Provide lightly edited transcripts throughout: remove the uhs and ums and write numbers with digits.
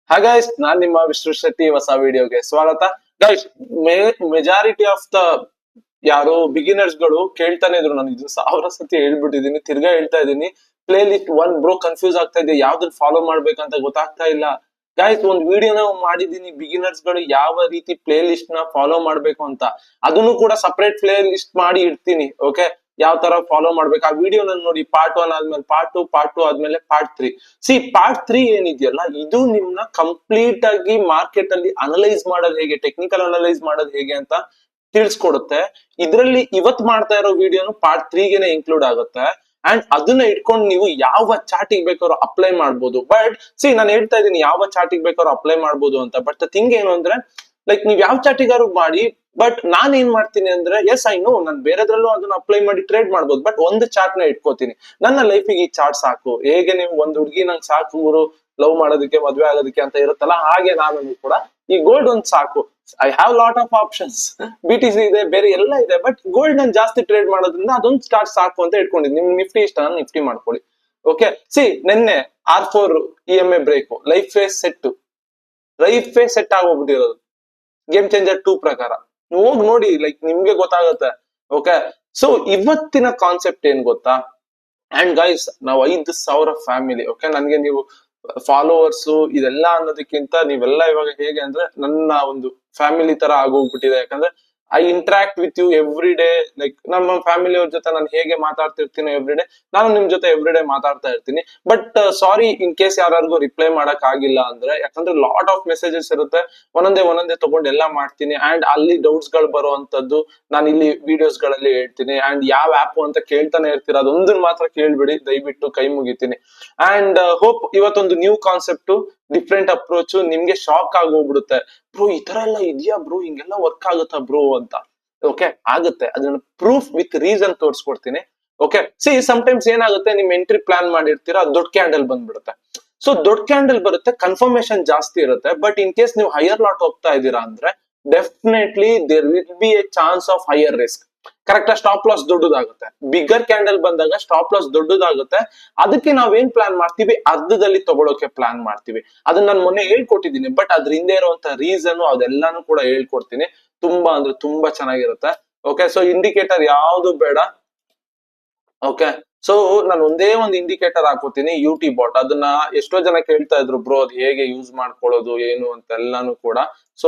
Hi guys, ನಾನ್ ನಿಮ್ಮ ವಿಷ್ಣು ಶೆಟ್ಟಿ. ಹೊಸ ವಿಡಿಯೋಗೆ ಸ್ವಾಗತ. ಗೈಸ್, ಮೆಜಾರಿಟಿ ಆಫ್ ದ ಯಾರು ಬಿಗಿನರ್ಸ್ ಗಳು ಕೇಳ್ತಾನೆ ಇದ್ರು. ನಾನು ಇದು 1000 ಸತಿ ಹೇಳ್ಬಿಟ್ಟಿದೀನಿ, ತಿರ್ಗಾ ಹೇಳ್ತಾ ಇದೀನಿ. Play list one bro confuse ಆಗ್ತಾ ಇದೆ, ಯಾವ್ದನ್ನ ಫಾಲೋ ಮಾಡ್ಬೇಕಂತ ಗೊತ್ತಾಗ್ತಾ ಇಲ್ಲ. ಗೈಸ್, ಒಂದ್ ವಿಡಿಯೋನ ಮಾಡಿದೀನಿ ಬಿಗಿನರ್ಸ್ ಗಳು ಯಾವ ರೀತಿ ಪ್ಲೇ ಲಿಸ್ಟ್ ನ ಫಾಲೋ ಮಾಡ್ಬೇಕು ಅಂತ. ಅದನ್ನು ಕೂಡ ಸಪರೇಟ್ ಪ್ಲೇ ಲಿಸ್ಟ್ ಮಾಡಿ ಇಡ್ತೀನಿ. ಓಕೆ, ಯಾವ ತರ ಫಾಲೋ ಮಾಡ್ಬೇಕು ಆ ವಿಡಿಯೋನ ನೋಡಿ. ಪಾರ್ಟ್ 1 ಆದ್ಮೇಲೆ ಪಾರ್ಟ್ 2 ಆದ್ಮೇಲೆ ಪಾರ್ಟ್ 3. ಪಾರ್ಟ್ 3 ಏನಿದೆಯಲ್ಲ, ಇದು ನಿಮ್ನ ಕಂಪ್ಲೀಟ್ ಆಗಿ ಮಾರ್ಕೆಟ್ ಅಲ್ಲಿ ಅನಲೈಸ್ ಮಾಡೋದು ಹೇಗೆ, ಟೆಕ್ನಿಕಲ್ ಅನಲೈಸ್ ಮಾಡೋದು ಹೇಗೆ ಅಂತ ತಿಳಿಸ್ಕೊಡುತ್ತೆ. ಇದ್ರಲ್ಲಿ ಇವತ್ ಮಾಡ್ತಾ ಇರೋ ವಿಡಿಯೋನು ಪಾರ್ಟ್ 3 ಗೆನೆ ಇನ್ಕ್ಲೂಡ್ ಆಗುತ್ತೆ. ಅಂಡ್ ಅದನ್ನ ಇಟ್ಕೊಂಡು ನೀವು ಯಾವ ಚಾರ್ಟಿಗೆ ಬೇಕಾದ್ರೂ ಅಪ್ಲೈ ಮಾಡ್ಬೋದು. ಬಟ್ ನಾನು ಹೇಳ್ತಾ ಇದ್ದೀನಿ ಯಾವ ಚಾರ್ಟಿಗೆ ಬೇಕಾದ್ರೂ ಅಪ್ಲೈ ಮಾಡ್ಬೋದು ಅಂತ. ಬಟ್ ಥಿಂಗ್ ಏನು ಅಂದ್ರೆ, ಲೈಕ್ ನೀವ್ ಯಾವ ಚಾರ್ಟಿಗಾರು ಮಾಡಿ. ಬಟ್ ನಾನ್ ಏನ್ ಮಾಡ್ತೀನಿ ಅಂದ್ರೆ, ಎಸ್ ಐ ನೋ ನಾನು ಬೇರೆದ್ರಲ್ಲೂ ಅದನ್ನ ಅಪ್ಲೈ ಮಾಡಿ ಟ್ರೇಡ್ ಮಾಡ್ಬೋದು. ಬಟ್ ಒಂದು ಚಾರ್ಟ್ ನ ಇಟ್ಕೋತೀನಿ. ನನ್ನ ಲೈಫಿಗೆ ಈ ಚಾರ್ಟ್ ಸಾಕು. ಹೇಗೆ ನೀವು ಒಂದ್ ಹುಡುಗಿ ನಂಗೆ ಸಾಕು ಗುರು ಲವ್ ಮಾಡೋದಕ್ಕೆ, ಮದ್ವೆ ಆಗೋದಕ್ಕೆ ಅಂತ ಇರುತ್ತಲ್ಲ, ಹಾಗೆ ನಾನು ಕೂಡ ಈ ಗೋಲ್ಡ್ ಒಂದ್ ಸಾಕು. I have lot of options. BTC ಇದೆ, ಬೇರೆ ಎಲ್ಲ ಇದೆ. ಬಟ್ ಗೋಲ್ಡ್ ನಾನು ಜಾಸ್ತಿ ಟ್ರೇಡ್ ಮಾಡೋದ್ರಿಂದ ಅದೊಂದು ಚಾರ್ಟ್ ಸಾಕು ಅಂತ ಇಟ್ಕೊಂಡಿದ್ದೀನಿ. ನಿಮ್ ನಿಫ್ಟಿ ಇಷ್ಟ, ನಿಫ್ಟಿ ಮಾಡ್ಕೊಳ್ಳಿ. ಓಕೆ, ನಿನ್ನೆ R4 EMA break, life set ಆಗೋಗ್ಬಿಟ್ಟಿರೋದು ಗೇಮ್ ಚೇಂಜರ್ 2 ಪ್ರಕಾರ. ಹೋಗ್ ನೋಡಿ, ಲೈಕ್ ನಿಮ್ಗೆ ಗೊತ್ತಾಗುತ್ತೆ. ಓಕೆ, ಇವತ್ತಿನ ಕಾನ್ಸೆಪ್ಟ್ ಏನ್ ಗೊತ್ತಾ? ಅಂಡ್ ಗೈಸ್, ನಾವು 5,000 ಫ್ಯಾಮಿಲಿ. ಓಕೆ, ನನ್ಗೆ ನೀವು ಫಾಲೋವರ್ಸ್ ಇದೆಲ್ಲ ಅನ್ನೋದಕ್ಕಿಂತ ನೀವೆಲ್ಲ ಇವಾಗ ಹೇಗೆ ಅಂದ್ರೆ ನನ್ನ ಒಂದು ಫ್ಯಾಮಿಲಿ ತರ ಆಗೋಗ್ಬಿಟ್ಟಿದೆ. ಯಾಕಂದ್ರೆ I interact with you every day. Like ನಮ್ಮ ಫ್ಯಾಮಿಲಿ ಅವ್ರ ಜೊತೆ ನಾನು ಹೇಗೆ ಮಾತಾಡ್ತಿರ್ತೀನಿ ಎವ್ರಿ ಡೇ, ನಾನು ನಿಮ್ ಜೊತೆ ಎವ್ರಿ ಡೇ ಮಾತಾಡ್ತಾ ಇರ್ತೀನಿ. ಬಟ್ ಸಾರಿ ಇನ್ ಕೇಸ್ ಯಾರಿಗೂ ರಿಪ್ಲೈ ಮಾಡಕ್ ಆಗಿಲ್ಲ ಅಂದ್ರೆ, ಯಾಕಂದ್ರೆ ಲಾಟ್ ಆಫ್ ಮೆಸೇಜಸ್ ಇರುತ್ತೆ. ಒಂದೊಂದೇ ತಗೊಂಡು ಎಲ್ಲ ಮಾಡ್ತೀನಿ. ಅಂಡ್ ಅಲ್ಲಿ ಡೌಟ್ಸ್ ಗಳು ಬರುವಂತದ್ದು ನಾನು ಇಲ್ಲಿ ವಿಡಿಯೋಸ್ ಗಳಲ್ಲಿ ಹೇಳ್ತೀನಿ. ಅಂಡ್ ಯಾವ ಆಪ್ ಅಂತ ಕೇಳ್ತಾನೆ ಇರ್ತೀರ, ಅದೊಂದನ್ನ ಮಾತ್ರ ಕೇಳ್ಬಿಡಿ ದಯವಿಟ್ಟು, ಕೈ ಮುಗಿತೀನಿ. ಅಂಡ್ ಹೋಪ್ ಇವತ್ತೊಂದು ನ್ಯೂ ಕಾನ್ಸೆಪ್ಟ್, ಡಿಫ್ರೆಂಟ್ ಅಪ್ರೋಚ್ ನಿಮ್ಗೆ ಶಾಕ್ ಆಗೋಗ್ಬಿಡುತ್ತೆ. ಬ್ರೋ ಈ ತರ ಎಲ್ಲ ಇದೆಯಾ ಬ್ರೋ, ಹಿಂಗೆಲ್ಲ ವರ್ಕ್ ಆಗುತ್ತಾ ಬ್ರೋ ಅಂತ. ಓಕೆ, ಆಗುತ್ತೆ. ಅದನ್ನ ಪ್ರೂಫ್ ವಿತ್ ರೀಸನ್ ತೋರಿಸ್ಕೊಡ್ತೀನಿ. ಓಕೆ, ಸಮ್ಟೈಮ್ಸ್ ಏನಾಗುತ್ತೆ, ನಿಮ್ ಎಂಟ್ರಿ ಪ್ಲಾನ್ ಮಾಡಿರ್ತೀರಾ, ದೊಡ್ಡ ಕ್ಯಾಂಡಲ್ ಬಂದ್ಬಿಡುತ್ತೆ. ದೊಡ್ಡ ಕ್ಯಾಂಡಲ್ ಬರುತ್ತೆ, ಕನ್ಫರ್ಮೇಶನ್ ಜಾಸ್ತಿ ಇರುತ್ತೆ. ಬಟ್ ಇನ್ ಕೇಸ್ ನೀವು ಹೈಯರ್ ಲಾಟ್ ಹೋಗ್ತಾ ಇದ್ದೀರಾ ಅಂದ್ರೆ, definitely there will be a chance of higher risk. Correct, stop loss ದೊಡ್ಡದಾಗುತ್ತೆ. ಬಿಗ್ಗರ್ ಕ್ಯಾಂಡಲ್ ಬಂದಾಗ ಸ್ಟಾಪ್ ಲಾಸ್ ದೊಡ್ಡದಾಗುತ್ತೆ. ಅದಕ್ಕೆ ನಾವೇನ್ ಪ್ಲಾನ್ ಮಾಡ್ತೀವಿ, ಅರ್ಧದಲ್ಲಿ ತಗೊಳಕ್ಕೆ ಪ್ಲಾನ್ ಮಾಡ್ತೀವಿ. ಅದನ್ನ ನಾನು ಮೊನ್ನೆ ಹೇಳ್ಕೊಟ್ಟಿದ್ದೀನಿ. ಬಟ್ ಅದ್ರ ಹಿಂದೆ ಇರುವಂತ ರೀಸನ್ ಅದೆಲ್ಲಾನು ಕೂಡ ಹೇಳ್ಕೊಡ್ತೀನಿ. ತುಂಬಾ ಅಂದ್ರೆ ತುಂಬಾ ಚೆನ್ನಾಗಿರುತ್ತೆ. ಓಕೆ, ಇಂಡಿಕೇಟರ್ ಯಾವ್ದು ಬೇಡ. ಓಕೆ, ನಾನು ಒಂದೇ ಒಂದು ಇಂಡಿಕೇಟರ್ ಹಾಕೋತೀನಿ, UT ಬಾಟ್. ಅದನ್ನ ಎಷ್ಟೋ ಜನ ಕೇಳ್ತಾ ಇದ್ರು, ಬ್ರೋ ಅದು ಹೇಗೆ ಯೂಸ್ ಮಾಡ್ಕೊಳ್ಳೋದು ಏನು ಅಂತ ಎಲ್ಲಾನು ಕೂಡ.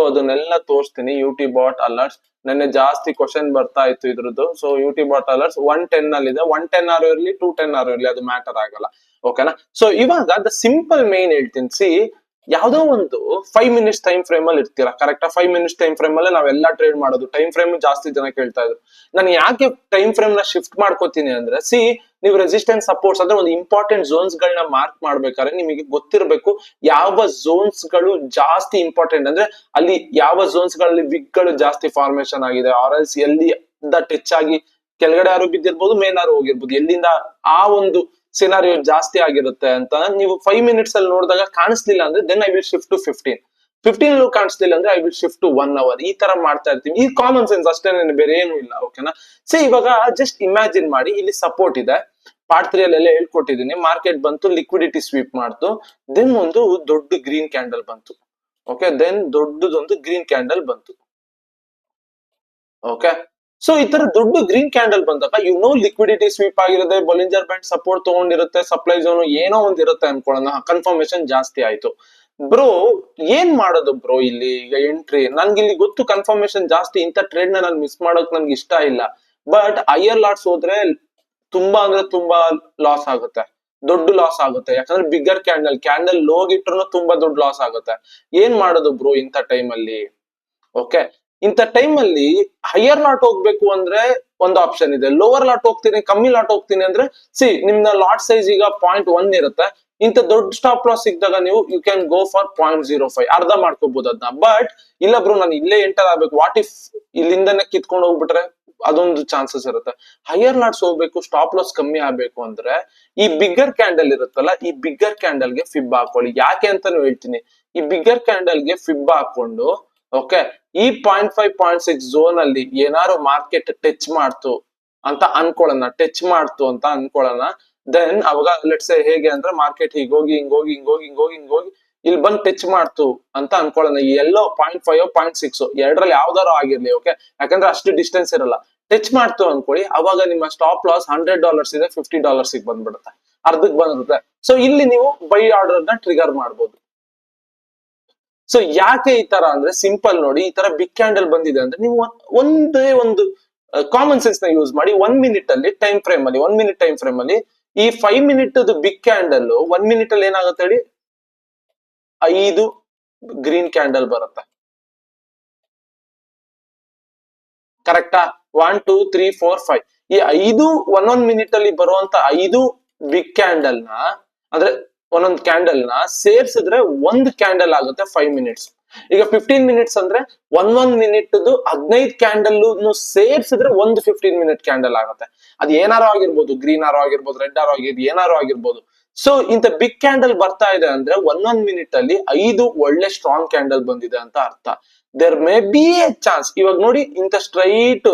ಅದನ್ನೆಲ್ಲ ತೋರಿಸ್ತೀನಿ. UT ಬಾಟ್ ಅಲರ್ಟ್ಸ್ ನೆನ್ನೆ ಜಾಸ್ತಿ ಕ್ವಶನ್ ಬರ್ತಾ ಇತ್ತು ಇದ್ರದ್ದು. UT ಬಾಟ್ ಅಲರ್ಟ್ಸ್ 110 ಅಲ್ಲಿ ಇದೆ. 110 ಆರು ಇರ್ಲಿ, 210 ಆರು ಇರ್ಲಿ, ಅದು ಮ್ಯಾಟರ್ ಆಗಲ್ಲ. ಓಕೆನಾ? ಇವಾಗ ದ ಸಿಂಪಲ್ ಮೇನ್ ಹೇಳ್ತೀನಿ. ಯಾವ್ದೋ ಒಂದು 5 ಮಿನಿಟ್ಸ್ ಟೈಮ್ ಫ್ರೇಮ್ ಅಲ್ಲಿ ಇರ್ತೀರಾ. ಕರೆಕ್ಟಾ? 5 ಮಿನಿಟ್ಸ್ ಟೈಮ್ ಫ್ರೇಮ್ ಅಲ್ಲಿ ನಾವೆಲ್ಲ ಟ್ರೇಡ್ ಮಾಡೋದು. ಟೈಮ್ ಫ್ರೇಮ್ ಜಾಸ್ತಿ ಜನ ಕೇಳ್ತಾ ಇದ್ರು. ನಾನು ಯಾಕೆ ಟೈಮ್ ಫ್ರೇಮ್ ನ ಶಿಫ್ಟ್ ಮಾಡ್ಕೋತೀನಿ ಅಂದ್ರೆ, ನೀವು ರೆಸಿಸ್ಟೆನ್ಸ್ ಸಪೋರ್ಟ್ಸ್ ಅಂದ್ರೆ ಒಂದು ಇಂಪಾರ್ಟೆಂಟ್ ಝೋನ್ಸ್ ಗಳನ್ನ ಮಾರ್ಕ್ ಮಾಡ್ಬೇಕಾದ್ರೆ ನಿಮಗೆ ಗೊತ್ತಿರಬೇಕು ಯಾವ ಝೋನ್ಸ್ ಗಳು ಜಾಸ್ತಿ ಇಂಪಾರ್ಟೆಂಟ್. ಅಂದ್ರೆ ಅಲ್ಲಿ ಯಾವ ಝೋನ್ಸ್ ಗಳಲ್ಲಿ ವಿಗ್ ಗಳು ಜಾಸ್ತಿ ಫಾರ್ಮೇಶನ್ ಆಗಿದೆ, ಆರ್ ಎಲ್ಸ್ ಎಲ್ಲಿ ಟಚ್ ಆಗಿ ಕೆಳಗಡೆ ಯಾರು ಬಿದ್ದಿರ್ಬೋದು, ಮೇಲಾರು ಹೋಗಿರ್ಬೋದು, ಎಲ್ಲಿಂದ ಆ ಒಂದು ಸಿನಾರಿಯೋ ಜಾಸ್ತಿ ಆಗಿರುತ್ತೆ ಅಂತ ನೀವು 5 ಮಿನಿಟ್ಸ್ ಅಲ್ಲಿ ನೋಡಿದಾಗ ಕಾಣಿಸ್ಲಿಲ್ಲ ಅಂದ್ರೆ, then I will shift to 15 ಕಾಣಿಸ್ಲಿಲ್ಲ ಅಂದ್ರೆ I will shift to 1 hour. ಈ ತರ ಮಾಡ್ತಾ ಇರ್ತೀವಿ. ಈ ಕಾಮನ್ ಸೆನ್ಸ್ ಅಷ್ಟೇ, ಬೇರೆ ಏನು ಇಲ್ಲ. ಓಕೆನಾ? ಇವಾಗ ಜಸ್ಟ್ ಇಮ್ಯಾಜಿನ್ ಮಾಡಿ, ಇಲ್ಲಿ ಸಪೋರ್ಟ್ ಇದೆ. ಪಾರ್ಟ್ 3 ಅಲ್ಲೆಲ್ಲ ಹೇಳ್ಕೊಟ್ಟಿದ್ದೀನಿ. ಮಾರ್ಕೆಟ್ ಬಂತು, ಲಿಕ್ವಿಡಿಟಿ ಸ್ವೀಪ್ ಮಾಡ್ತು. ದೆನ್ ಒಂದು ದೊಡ್ಡ ಗ್ರೀನ್ ಕ್ಯಾಂಡಲ್ ಬಂತು. ಓಕೆ, ದೆನ್ ದೊಡ್ಡದೊಂದು ಗ್ರೀನ್ ಕ್ಯಾಂಡಲ್ ಬಂತು. ಓಕೆ, ಈ ತರ ದೊಡ್ಡ ಗ್ರೀನ್ ಕ್ಯಾಂಡಲ್ ಬಂದಾಗ ಲಿಕ್ವಿಡಿಟಿ ಸ್ವೀಪ್ ಆಗಿರುತ್ತೆ, ಬೊಲಿಂಜರ್ ಬ್ಯಾಂಡ್ ಸಪೋರ್ಟ್ ತಗೊಂಡಿರುತ್ತೆ, ಸಪ್ಲೈ ಝೋನ್ ಏನೋ ಒಂದ್ ಇರುತ್ತೆ ಅನ್ಕೊಳ್ಳೋಣ. ಕನ್ಫರ್ಮೇಶನ್ ಜಾಸ್ತಿ ಆಯ್ತು. ಬ್ರೋ ಏನ್ ಮಾಡೋದು ಬ್ರೋ ಇಲ್ಲಿ? ಈಗ ಎಂಟ್ರಿ ನನ್ಗೆ ಇಲ್ಲಿ ಗೊತ್ತು, ಕನ್ಫರ್ಮೇಶನ್ ಜಾಸ್ತಿ. ಇಂಥ ಟ್ರೇಡ್ ನ ನಾನು ಮಿಸ್ ಮಾಡೋಕ್ ನನ್ಗೆ ಇಷ್ಟ ಇಲ್ಲ. ಬಟ್ ಹೈಯರ್ ಲಾಟ್ಸ್ ಹೋದ್ರೆ ತುಂಬಾ ಅಂದ್ರೆ ತುಂಬಾ ಲಾಸ್ ಆಗುತ್ತೆ, ದೊಡ್ಡ ಲಾಸ್ ಆಗುತ್ತೆ. ಯಾಕಂದ್ರೆ ಬಿಗ್ಗರ್ ಕ್ಯಾಂಡಲ್ ಲೋಗಿಟ್ರು ತುಂಬಾ ದೊಡ್ಡ ಲಾಸ್ ಆಗುತ್ತೆ. ಏನ್ ಮಾಡೋದು ಬ್ರೋ ಇಂಥ ಟೈಮ್ ಅಲ್ಲಿ? ಓಕೆ, ಇಂಥ ಟೈಮ್ ಅಲ್ಲಿ ಹೈಯರ್ ಲಾಟ್ ಹೋಗ್ಬೇಕು ಅಂದ್ರೆ ಒಂದು ಆಪ್ಷನ್ ಇದೆ. ಲೋವರ್ ಲಾಟ್ ಹೋಗ್ತೀನಿ, ಕಮ್ಮಿ ಲಾಟ್ ಹೋಗ್ತೀನಿ ಅಂದ್ರೆ, ನಿಮ್ನ ಲಾಟ್ ಸೈಜ್ ಈಗ 0.1 ಇರುತ್ತೆ. ಇಂಥ ದೊಡ್ಡ ಸ್ಟಾಪ್ ಲಾಸ್ ಸಿಕ್ಕಿದಾಗ ನೀವು ಯು ಕ್ಯಾನ್ ಗೋ ಫಾರ್ 0.05, ಅರ್ಧ ಮಾಡ್ಕೋಬಹುದು ಅದನ್ನ. ಬಟ್ ಇಲ್ಲ ಬ್ರೋ ನಾನು ಇಲ್ಲೇ ಎಂಟರ್ ಆಗ್ಬೇಕು, ವಾಟ್ ಇಫ್ ಇಲ್ಲಿಂದನೇ ಕಿತ್ಕೊಂಡು ಹೋಗ್ಬಿಟ್ರೆ, ಅದೊಂದು ಚಾನ್ಸಸ್ ಇರುತ್ತೆ. ಹೈಯರ್ ಲಾಟ್ಸ್ ಹೋಗ್ಬೇಕು, ಸ್ಟಾಪ್ ಲಾಸ್ ಕಮ್ಮಿ ಆಗ್ಬೇಕು ಅಂದ್ರೆ ಈ ಬಿಗ್ಗರ್ ಕ್ಯಾಂಡಲ್ ಇರುತ್ತಲ್ಲ, ಈ ಬಿಗ್ಗರ್ ಕ್ಯಾಂಡಲ್ ಗೆ ಫಿಬ್ ಹಾಕೊಳ್ಳಿ. ಯಾಕೆ ಅಂತಾನು ಹೇಳ್ತೀನಿ. ಈ ಬಿಗ್ಗರ್ ಕ್ಯಾಂಡಲ್ ಗೆ ಫಿಬ್ ಹಾಕೊಂಡು, ಓಕೆ, ಈ 0.5 0.6 ಝೋನ್ ಅಲ್ಲಿ ಏನಾದ್ರು ಮಾರ್ಕೆಟ್ ಟಚ್ ಮಾಡ್ತು ಅಂತ ಅನ್ಕೊಳ್ಳೋಣ. ದೆನ್ ಅವಾಗ ಲೆಟ್ಸ್ ಸೇ ಹೇಗೆ ಅಂದ್ರೆ, ಮಾರ್ಕೆಟ್ ಹೀಗೋಗಿ ಹಿಂಗೋಗಿ ಇಲ್ಲಿ ಬಂದು ಟಚ್ ಮಾಡ್ತು ಅಂತ ಅನ್ಕೊಳ್ಳೋಣ, ಎಲ್ಲೋ 0.5 0.6 ಎರಡರಲ್ಲಿ ಯಾವ್ದಾರು ಆಗಿರ್ಲಿ, ಓಕೆ, ಯಾಕಂದ್ರೆ ಅಷ್ಟು ಡಿಸ್ಟೆನ್ಸ್ ಇರಲ್ಲ. ಟಚ್ ಮಾಡ್ತು ಅನ್ಕೊಳ್ಳಿ, ಅವಾಗ ನಿಮ್ಮ ಸ್ಟಾಪ್ ಲಾಸ್ $100 ಇದೆ, $50 ಬಂದ್ಬಿಡುತ್ತೆ, ಅರ್ಧಕ್ ಬಂದಿರುತ್ತೆ. ಸೊ ಇಲ್ಲಿ ನೀವು ಬೈ ಆರ್ಡರ್ ನ ಟ್ರಿಗರ್ ಮಾಡ್ಬೋದು. ಸೊ ಯಾಕೆ ಈ ತರ ಅಂದ್ರೆ ಸಿಂಪಲ್ ನೋಡಿ, ಈ ತರ ಬಿಗ್ ಕ್ಯಾಂಡಲ್ ಬಂದಿದೆ ಅಂದ್ರೆ ನೀವು ಒಂದೇ ಒಂದು ಕಾಮನ್ ಸೆನ್ಸ್ ನ ಯೂಸ್ ಮಾಡಿ 1 ಮಿನಿಟ್ ಅಲ್ಲಿ ಟೈಮ್ ಫ್ರೇಮ್ ಅಲ್ಲಿ 1 ಮಿನಿಟ್ ಟೈಮ್ ಫ್ರೇಮ್ ಅಲ್ಲಿ ಈ 5 ಮಿನಿಟ್ ಬಿಗ್ ಕ್ಯಾಂಡಲ್ 1 ಮಿನಿಟ್ ಅಲ್ಲಿ ಏನಾಗುತ್ತೆ ಹೇಳಿ, 5 ಗ್ರೀನ್ ಕ್ಯಾಂಡಲ್ ಬರುತ್ತೆ. ಕರೆಕ್ಟಾ? 1 2 3 4 5 ಈ 5 ಒಂದೊಂದ್ ಮಿನಿಟ್ ಅಲ್ಲಿ ಬರುವಂತ 5 ಬಿಗ್ ಕ್ಯಾಂಡಲ್ ನ ಅಂದ್ರೆ ಒಂದೊಂದು ಕ್ಯಾಂಡಲ್ ನ ಸೇರ್ಸಿದ್ರೆ ಒಂದು ಕ್ಯಾಂಡಲ್ ಆಗುತ್ತೆ 5 ಮಿನಿಟ್ಸ್. ಈಗ 15 ಮಿನಿಟ್ಸ್ ಅಂದ್ರೆ ಒಂದೊಂದ್ ಮಿನಿಟ್ 15 ಕ್ಯಾಂಡಲ್ ಸೇರ್ಸಿದ್ರೆ ಒಂದು 15 ಮಿನಿಟ್ ಕ್ಯಾಂಡಲ್ ಆಗುತ್ತೆ. ಅದು ಏನಾರು ಆಗಿರ್ಬೋದು, ಗ್ರೀನ್ ಆರೋ ಆಗಿರ್ಬೋದು, ರೆಡ್ ಆರೋ ಆಗಿರ್ಬೋದು, ಏನಾರು ಆಗಿರ್ಬೋದು. ಸೊ ಇಂತ ಬಿಗ್ ಕ್ಯಾಂಡಲ್ ಬರ್ತಾ ಇದೆ ಅಂದ್ರೆ ಒಂದೊಂದ್ ಮಿನಿಟ್ ಅಲ್ಲಿ 5 ಒಳ್ಳೆ ಸ್ಟ್ರಾಂಗ್ ಕ್ಯಾಂಡಲ್ ಬಂದಿದೆ ಅಂತ ಅರ್ಥ. There may be a chance. ಇವಾಗ ನೋಡಿ, ಇಂತ ಸ್ಟ್ರೈಟ್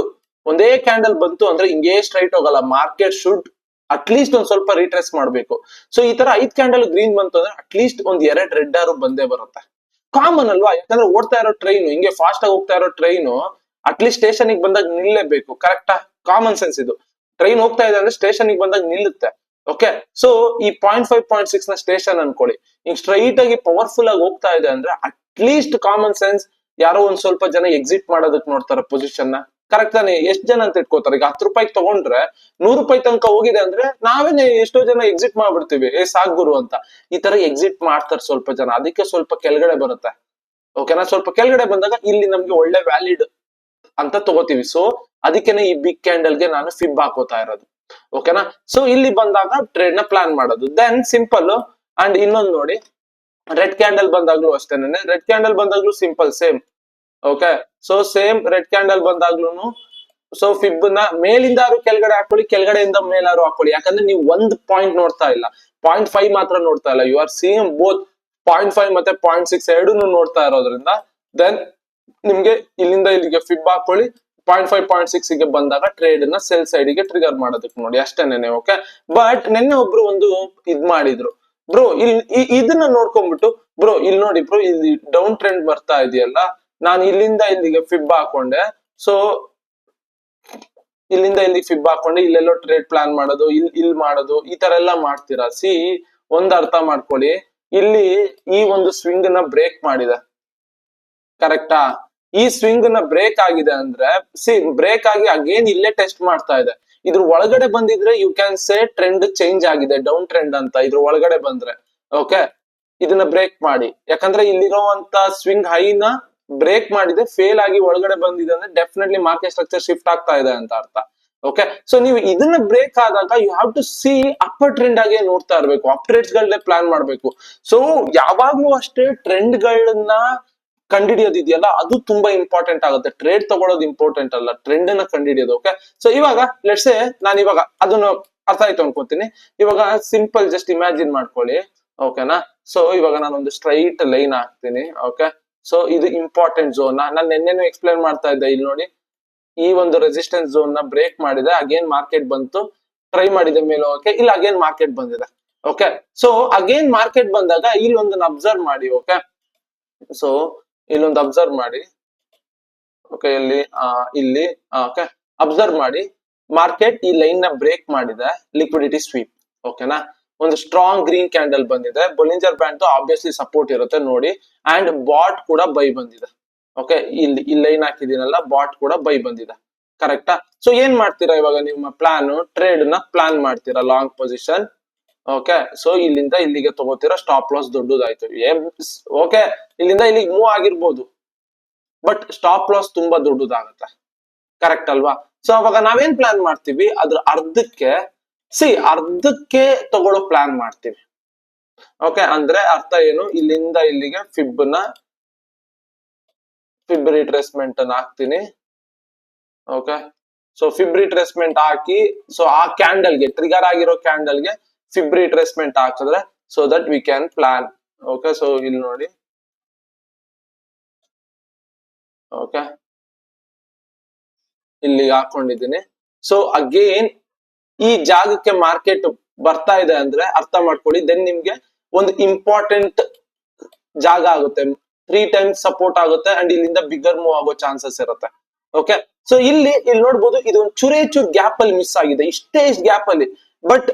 ಒಂದೇ ಕ್ಯಾಂಡಲ್ ಬಂತು ಅಂದ್ರೆ ಹಿಂಗೇ ಸ್ಟ್ರೈಟ್ ಹೋಗಲ್ಲ, ಮಾರ್ಕೆಟ್ ಶುಡ್ ಅಟ್ಲೀಸ್ಟ್ ಒಂದ್ ಸ್ವಲ್ಪ ರೀಟ್ರೇಸ್ ಮಾಡ್ಬೇಕು. ಸೊ ಈ ತರ 5 ಕ್ಯಾಂಡಲ್ ಗ್ರೀನ್ ಬಂತು ಅಂದ್ರೆ ಅಟ್ಲೀಸ್ಟ್ ಒಂದ್ 2 ರೆಡ್ ಆರು ಬಂದೇ ಬರುತ್ತೆ. ಕಾಮನ್ ಅಲ್ವಾ? ಯಾಕಂದ್ರೆ ಓಡ್ತಾ ಇರೋ ಟ್ರೈನ್, ಹಿಂಗೆ ಫಾಸ್ಟ್ ಆಗಿ ಹೋಗ್ತಾ ಇರೋ ಟ್ರೈನ್ ಅಟ್ಲೀಸ್ಟ್ ಸ್ಟೇಷನ್ ಬಂದಾಗ ನಿಲ್ಲೇಬೇಕು. ಕರೆಕ್ಟಾ? ಕಾಮನ್ ಸೆನ್ಸ್ ಇದು. ಟ್ರೈನ್ ಹೋಗ್ತಾ ಇದೆ ಅಂದ್ರೆ ಸ್ಟೇಷನ್ ಬಂದಾಗ ನಿಲ್ಲುತ್ತೆ. ಓಕೆ, ಸೊ ಈ 0.5 0.6 ನ ಸ್ಟೇಷನ್ ಅನ್ಕೊಳ್ಳಿ, ಈಗ ಸ್ಟ್ರೈಟ್ ಆಗಿ ಪವರ್ಫುಲ್ ಆಗಿ ಹೋಗ್ತಾ ಇದೆ ಅಂದ್ರೆ ಅಟ್ಲೀಸ್ಟ್ ಕಾಮನ್ ಸೆನ್ಸ್ ಯಾರೋ ಒಂದ್ ಸ್ವಲ್ಪ ಜನ ಎಕ್ಸಿಟ್ ಮಾಡೋದಕ್ ನೋಡ್ತಾರೆ ಪೊಸಿಷನ್ ನ. ಕರೆಕ್ಟ್ ತಾನೆ? ಎಷ್ಟ್ ಜನ ಅಂತ ಇಟ್ಕೋತಾರೆ? ಈಗ 10 ರೂಪಾಯಿ ತಗೊಂಡ್ರೆ 100 ರೂಪಾಯಿ ತನಕ ಹೋಗಿದೆ ಅಂದ್ರೆ ನಾವೇನೆ ಎಷ್ಟೋ ಜನ ಎಕ್ಸಿಟ್ ಮಾಡ್ಬಿಡ್ತೀವಿ, ಸಾಕ್ ಗುರು ಅಂತ. ಈ ತರ ಎಕ್ಸಿಟ್ ಮಾಡ್ತಾರೆ ಸ್ವಲ್ಪ ಜನ, ಅದಕ್ಕೆ ಸ್ವಲ್ಪ ಕೆಳಗಡೆ ಬರುತ್ತೆ. ಓಕೆನಾ? ಸ್ವಲ್ಪ ಕೆಳಗಡೆ ಬಂದಾಗ ಇಲ್ಲಿ ನಮ್ಗೆ ಒಳ್ಳೆ ವ್ಯಾಲಿಡ್ ಅಂತ ತಗೋತೀವಿ. ಸೊ ಅದಕ್ಕೇನೆ ಈ ಬಿಗ್ ಕ್ಯಾಂಡಲ್ ಗೆ ನಾನು ಫಿಬ್ ಹಾಕೋತಾ ಇರೋದು. ಓಕೆನಾ? ಸೊ ಇಲ್ಲಿ ಬಂದಾಗ ಟ್ರೇಡ್ ನ ಪ್ಲಾನ್ ಮಾಡೋದು. Then simple. ಅಂಡ್ ಇನ್ನೊಂದು ನೋಡಿ, ರೆಡ್ ಕ್ಯಾಂಡಲ್ ಬಂದಾಗ್ಲೂ ಅಷ್ಟೇನೆ, ರೆಡ್ ಕ್ಯಾಂಡಲ್ ಬಂದಾಗ್ಲೂ simple same. Okay, so same red candle ಬಂದಾಗ್ಲೂ ಸೊ ಫಿಬ್ ನ ಮೇಲಿಂದಾರು ಕೆಳಗಡೆ ಹಾಕೊಳ್ಳಿ, ಕೆಳಗಡೆಯಿಂದ ಮೇಲಾರು ಹಾಕೊಳ್ಳಿ. ಯಾಕಂದ್ರೆ ನೀವು ಒಂದ್ ಪಾಯಿಂಟ್ ನೋಡ್ತಾ ಇಲ್ಲ, 0.5 ಮಾತ್ರ ನೋಡ್ತಾ ಇಲ್ಲ, ಯು ಆರ್ ಸೀಯಿಂಗ್ ಬೋತ್ 0.5 ಮತ್ತೆ 0.6 ಎರಡನ್ನು ನೋಡ್ತಾ ಇರೋದ್ರಿಂದ ದೆನ್ ನಿಮ್ಗೆ ಇಲ್ಲಿಂದ ಇಲ್ಲಿಗೆ ಫಿಬ್ ಹಾಕೊಳ್ಳಿ. 0.5 0.6 ಗೆ ಬಂದಾಗ ಟ್ರೇಡ್ ನ ಸೆಲ್ ಸೈಡ್ ಗೆ ಟ್ರಿಗರ್ ಮಾಡೋದಕ್ಕೆ ನೋಡಿ, ಅಷ್ಟೇನೆ. ಓಕೆ, ಬಟ್ ನಿನ್ನೆ ಒಬ್ರು ಒಂದು ಇದ್ ಮಾಡಿದ್ರು, ಬ್ರೋ ಇಲ್ಲಿ ಇದನ್ನ ನೋಡ್ಕೊಂಡ್ಬಿಟ್ಟು, ಬ್ರೋ ಇಲ್ಲಿ ನೋಡಿ ಬ್ರೋ, ಇಲ್ಲಿ ಡೌನ್ ಟ್ರೆಂಡ್ ಬರ್ತಾ ಇದೆಯಲ್ಲ, ನಾನು ಇಲ್ಲಿಂದ ಇಲ್ಲಿಗೆ ಫಿಬ್ ಹಾಕೊಂಡೆ, ಸೊ ಇಲ್ಲಿಂದ ಇಲ್ಲಿ ಫಿಬ್ ಹಾಕೊಂಡೆ, ಇಲ್ಲೆಲ್ಲೋ ಟ್ರೇಡ್ ಪ್ಲಾನ್ ಮಾಡೋದು, ಇಲ್ಲಿ ಮಾಡೋದು, ಈ ತರ ಎಲ್ಲ ಮಾಡ್ತೀರಾ. ಸಿ, ಒಂದ್ ಅರ್ಥ ಮಾಡ್ಕೊಳ್ಳಿ, ಇಲ್ಲಿ ಈ ಒಂದು ಸ್ವಿಂಗ್ ನ ಬ್ರೇಕ್ ಮಾಡಿದೆ. ಕರೆಕ್ಟಾ? ಈ ಸ್ವಿಂಗ್ ನ ಬ್ರೇಕ್ ಆಗಿದೆ ಅಂದ್ರೆ ಬ್ರೇಕ್ ಆಗಿ ಅಗೇನ್ ಇಲ್ಲೇ ಟೆಸ್ಟ್ ಮಾಡ್ತಾ ಇದೆ. ಇದ್ರ ಒಳಗಡೆ ಬಂದಿದ್ರೆ you can say trend change ಆಗಿದೆ, ಡೌನ್ ಟ್ರೆಂಡ್ ಅಂತ. ಇದ್ರ ಒಳಗಡೆ ಬಂದ್ರೆ ಓಕೆ, ಇದನ್ನ ಬ್ರೇಕ್ ಮಾಡಿ. ಯಾಕಂದ್ರೆ ಇಲ್ಲಿರುವಂತ ಸ್ವಿಂಗ್ ಹೈನ ಬ್ರೇಕ್ ಮಾಡಿದೆ, ಫೇಲ್ ಆಗಿ ಒಳಗಡೆ ಬಂದಿದೆ ಅಂದ್ರೆ ಡೆಫಿನೆಟ್ಲಿ ಮಾರ್ಕೆಟ್ ಸ್ಟ್ರಕ್ಚರ್ ಶಿಫ್ಟ್ ಆಗ್ತಾ ಇದೆ ಅಂತ ಅರ್ಥ. ಓಕೆ, ಸೊ ನೀವು ಇದನ್ನ ಬ್ರೇಕ್ ಆದಾಗ you have to see upper trend ಆಗಿ ನೋಡ್ತಾ ಇರ್ಬೇಕು, ಅಪ್ ಟ್ರೇಡ್ಸ್ ಗಳನ್ನೇ ಪ್ಲಾನ್ ಮಾಡ್ಬೇಕು. ಸೊ ಯಾವಾಗ್ಲೂ ಅಷ್ಟೇ ಟ್ರೆಂಡ್ ಗಳನ್ನ ಕಂಡಿಡಿಯೋದಿದೆಯಲ್ಲ, ಅದು ತುಂಬಾ ಇಂಪಾರ್ಟೆಂಟ್ ಆಗುತ್ತೆ. ಟ್ರೇಡ್ ತಗೊಳ್ಳೋದು ಇಂಪಾರ್ಟೆಂಟ್ ಅಲ್ಲ, ಟ್ರೆಂಡ್ ನ ಕಂಡಿಡಿಯೋದು. ಓಕೆ, ಸೊ ಇವಾಗ ಲೆಟ್ಸ್ ಸೇ ನಾನು ಇವಾಗ ಅದನ್ನು ಅರ್ಥ ಆಯ್ತು ಅನ್ಕೋತೀನಿ. ಇವಾಗ ಸಿಂಪಲ್ ಜಸ್ಟ್ ಇಮ್ಯಾಜಿನ್ ಮಾಡ್ಕೊಳ್ಳಿ. ಓಕೆನಾ? ಸೊ ಇವಾಗ ನಾನು ಒಂದು ಸ್ಟ್ರೈಟ್ ಲೈನ್ ಹಾಕ್ತೀನಿ. ಓಕೆ, ಸೊ ಇದು ಇಂಪಾರ್ಟೆಂಟ್ ಝೋನ್. ನಾನು ನಿನ್ನೆನೂ ಎಕ್ಸ್ಪ್ಲೇನ್ ಮಾಡ್ತಾ ಇದ್ದೆ. ಇಲ್ಲಿ ನೋಡಿ, ಈ ಒಂದು ರೆಸಿಸ್ಟೆನ್ಸ್ ಝೋನ್ ನ ಬ್ರೇಕ್ ಮಾಡಿದೆ, ಅಗೇನ್ ಮಾರ್ಕೆಟ್ ಬಂತು, ಟ್ರೈ ಮಾಡಿದೆ ಮೇಲೆ ಹೋಗಕ್ಕೆ, ಇಲ್ಲಿ ಅಗೇನ್ ಮಾರ್ಕೆಟ್ ಬಂದಿದೆ. ಓಕೆ, ಸೊ ಅಗೇನ್ ಮಾರ್ಕೆಟ್ ಬಂದಾಗ ಇಲ್ಲಿ ಒಂದನ್ನ ಅಬ್ಸರ್ವ್ ಮಾಡಿ. ಓಕೆ, ಸೊ ಇಲ್ಲೊಂದು ಅಬ್ಸರ್ವ್ ಮಾಡಿ. ಓಕೆ, ಇಲ್ಲಿ ಓಕೆ, ಅಬ್ಸರ್ವ್ ಮಾಡಿ. ಮಾರ್ಕೆಟ್ ಈ ಲೈನ್ ನ ಬ್ರೇಕ್ ಮಾಡಿದೆ, ಲಿಕ್ವಿಡಿಟಿ ಸ್ವೀಪ್. ಓಕೆನಾ? ಒಂದು ಸ್ಟ್ರಾಂಗ್ ಗ್ರೀನ್ ಕ್ಯಾಂಡಲ್ ಬಂದಿದೆ, ಬೊಲಿಂಜರ್ ಬ್ಯಾಂಡ್ ಆಬ್ವಿಯಸ್ಲಿ ಸಪೋರ್ಟ್ ಇರುತ್ತೆ ನೋಡಿ. ಅಂಡ್ ಬಾಟ್ ಕೂಡ ಬೈ ಬಂದಿದೆ. ಓಕೆ, ಇಲ್ಲಿ ಲೈನ್ ಹಾಕಿದೀನಲ್ಲ, ಬಾಟ್ ಕೂಡ ಬೈ ಬಂದಿದೆ. ಕರೆಕ್ಟಾ? ಸೊ ಏನ್ ಮಾಡ್ತೀರಾ ಇವಾಗ? ನಿಮ್ಮ ಪ್ಲಾನ್, ಟ್ರೇಡ್ ನ ಪ್ಲಾನ್ ಮಾಡ್ತೀರಾ, ಲಾಂಗ್ ಪೊಸಿಷನ್. ಓಕೆ, ಸೊ ಇಲ್ಲಿಂದ ಇಲ್ಲಿಗೆ ತಗೋತೀರಾ, ಸ್ಟಾಪ್ ಲಾಸ್ ದೊಡ್ಡದಾಯ್ತು. ಓಕೆ, ಇಲ್ಲಿಂದ ಇಲ್ಲಿಗೆ ಮೂವ್ ಆಗಿರ್ಬೋದು, ಬಟ್ ಸ್ಟಾಪ್ ಲಾಸ್ ತುಂಬಾ ದೊಡ್ಡದಾಗುತ್ತೆ. ಕರೆಕ್ಟ್ ಅಲ್ವಾ? ಸೊ ಅವಾಗ ನಾವೇನ್ ಪ್ಲಾನ್ ಮಾಡ್ತೀವಿ? ಅದ್ರ ಅರ್ಧಕ್ಕೆ ತಗೊಳ್ಳೋ ಪ್ಲಾನ್ ಮಾಡ್ತೀವಿ. ಓಕೆ, ಅಂದ್ರೆ ಅರ್ಥ ಏನು? ಇಲ್ಲಿಂದ ಇಲ್ಲಿಗೆ ಫಿಬ್ ರಿಟ್ರೇಸ್ಮೆಂಟ್ ಅನ್ನ ಹಾಕ್ತೀನಿ. ಓಕೆ, ಸೊ ಫಿಬ್ ರಿಟ್ರೇಸ್ಮೆಂಟ್ ಹಾಕಿ, ಸೊ ಆ ಕ್ಯಾಂಡಲ್ಗೆ ಟ್ರಿಗರ್ ಆಗಿರೋ ಕ್ಯಾಂಡಲ್ಗೆ ಫಿಬ್ ರಿಟ್ರೇಸ್ಮೆಂಟ್ ಹಾಕಿದ್ರೆ so that we can plan. Okay, so ಇಲ್ಲಿ ನೋಡಿ. ಓಕೆ, ಇಲ್ಲಿ ಹಾಕೊಂಡಿದ್ದೀನಿ. ಸೊ ಅಗೇನ್ ಈ ಜಾಗಕ್ಕೆ ಮಾರ್ಕೆಟ್ ಬರ್ತಾ ಇದೆ ಅಂದ್ರೆ ಅರ್ಥ ಮಾಡ್ಕೊಳ್ಳಿ. ದೆನ್ ನಿಮ್ಗೆ ಒಂದು ಇಂಪಾರ್ಟೆಂಟ್ ಜಾಗ ಆಗುತ್ತೆ, 3 ಟೈಮ್ಸ್ ಸಪೋರ್ಟ್ ಆಗುತ್ತೆ ಅಂಡ್ ಇಲ್ಲಿಂದ ಬಿಗರ್ ಮೂವ್ ಆಗೋ ಚಾನ್ಸಸ್ ಇರುತ್ತೆ. ಓಕೆ, ಸೊ ಇಲ್ಲಿ ನೋಡ್ಬೋದು ಇದು ಒಂದು ಚೂರೇ ಚೂರ್ ಗ್ಯಾಪ್ ಅಲ್ಲಿ ಮಿಸ್ ಆಗಿದೆ, ಇಷ್ಟೇ ಗ್ಯಾಪ್ ಅಲ್ಲಿ. ಬಟ್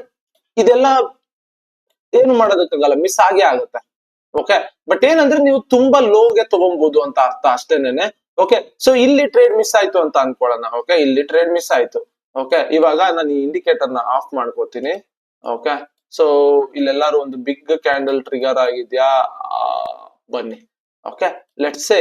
ಇದೆಲ್ಲ ಏನು ಮಾಡೋದಕ್ಕಾಗಲ್ಲ, ಮಿಸ್ ಆಗೇ ಆಗುತ್ತೆ. ಓಕೆ, ಬಟ್ ಏನಂದ್ರೆ ನೀವು ತುಂಬಾ ಲೋಗೆ ತಗೊಬಹುದು ಅಂತ ಅರ್ಥ ಅಷ್ಟೇನೆ. ಓಕೆ, ಸೊ ಇಲ್ಲಿ ಟ್ರೇಡ್ ಮಿಸ್ ಆಯ್ತು ಅಂತ ಅನ್ಕೊಳ್ಳೋಣ. ಓಕೆ, ಇಲ್ಲಿ ಟ್ರೇಡ್ ಮಿಸ್ ಆಯ್ತು. ಓಕೆ, ಇವಾಗ ನಾನು ಈ ಇಂಡಿಕೇಟರ್ ನ ಆಫ್ ಮಾಡ್ಕೋತೀನಿ. ಓಕೆ, ಸೊ ಇಲ್ಲೆಲ್ಲಾರು ಒಂದು ಬಿಗ್ ಕ್ಯಾಂಡಲ್ ಟ್ರಿಗರ್ ಆಗಿದ್ಯಾ, ಬನ್ನಿ. ಓಕೆ, ಲೆಟ್ಸ್ ಸೇ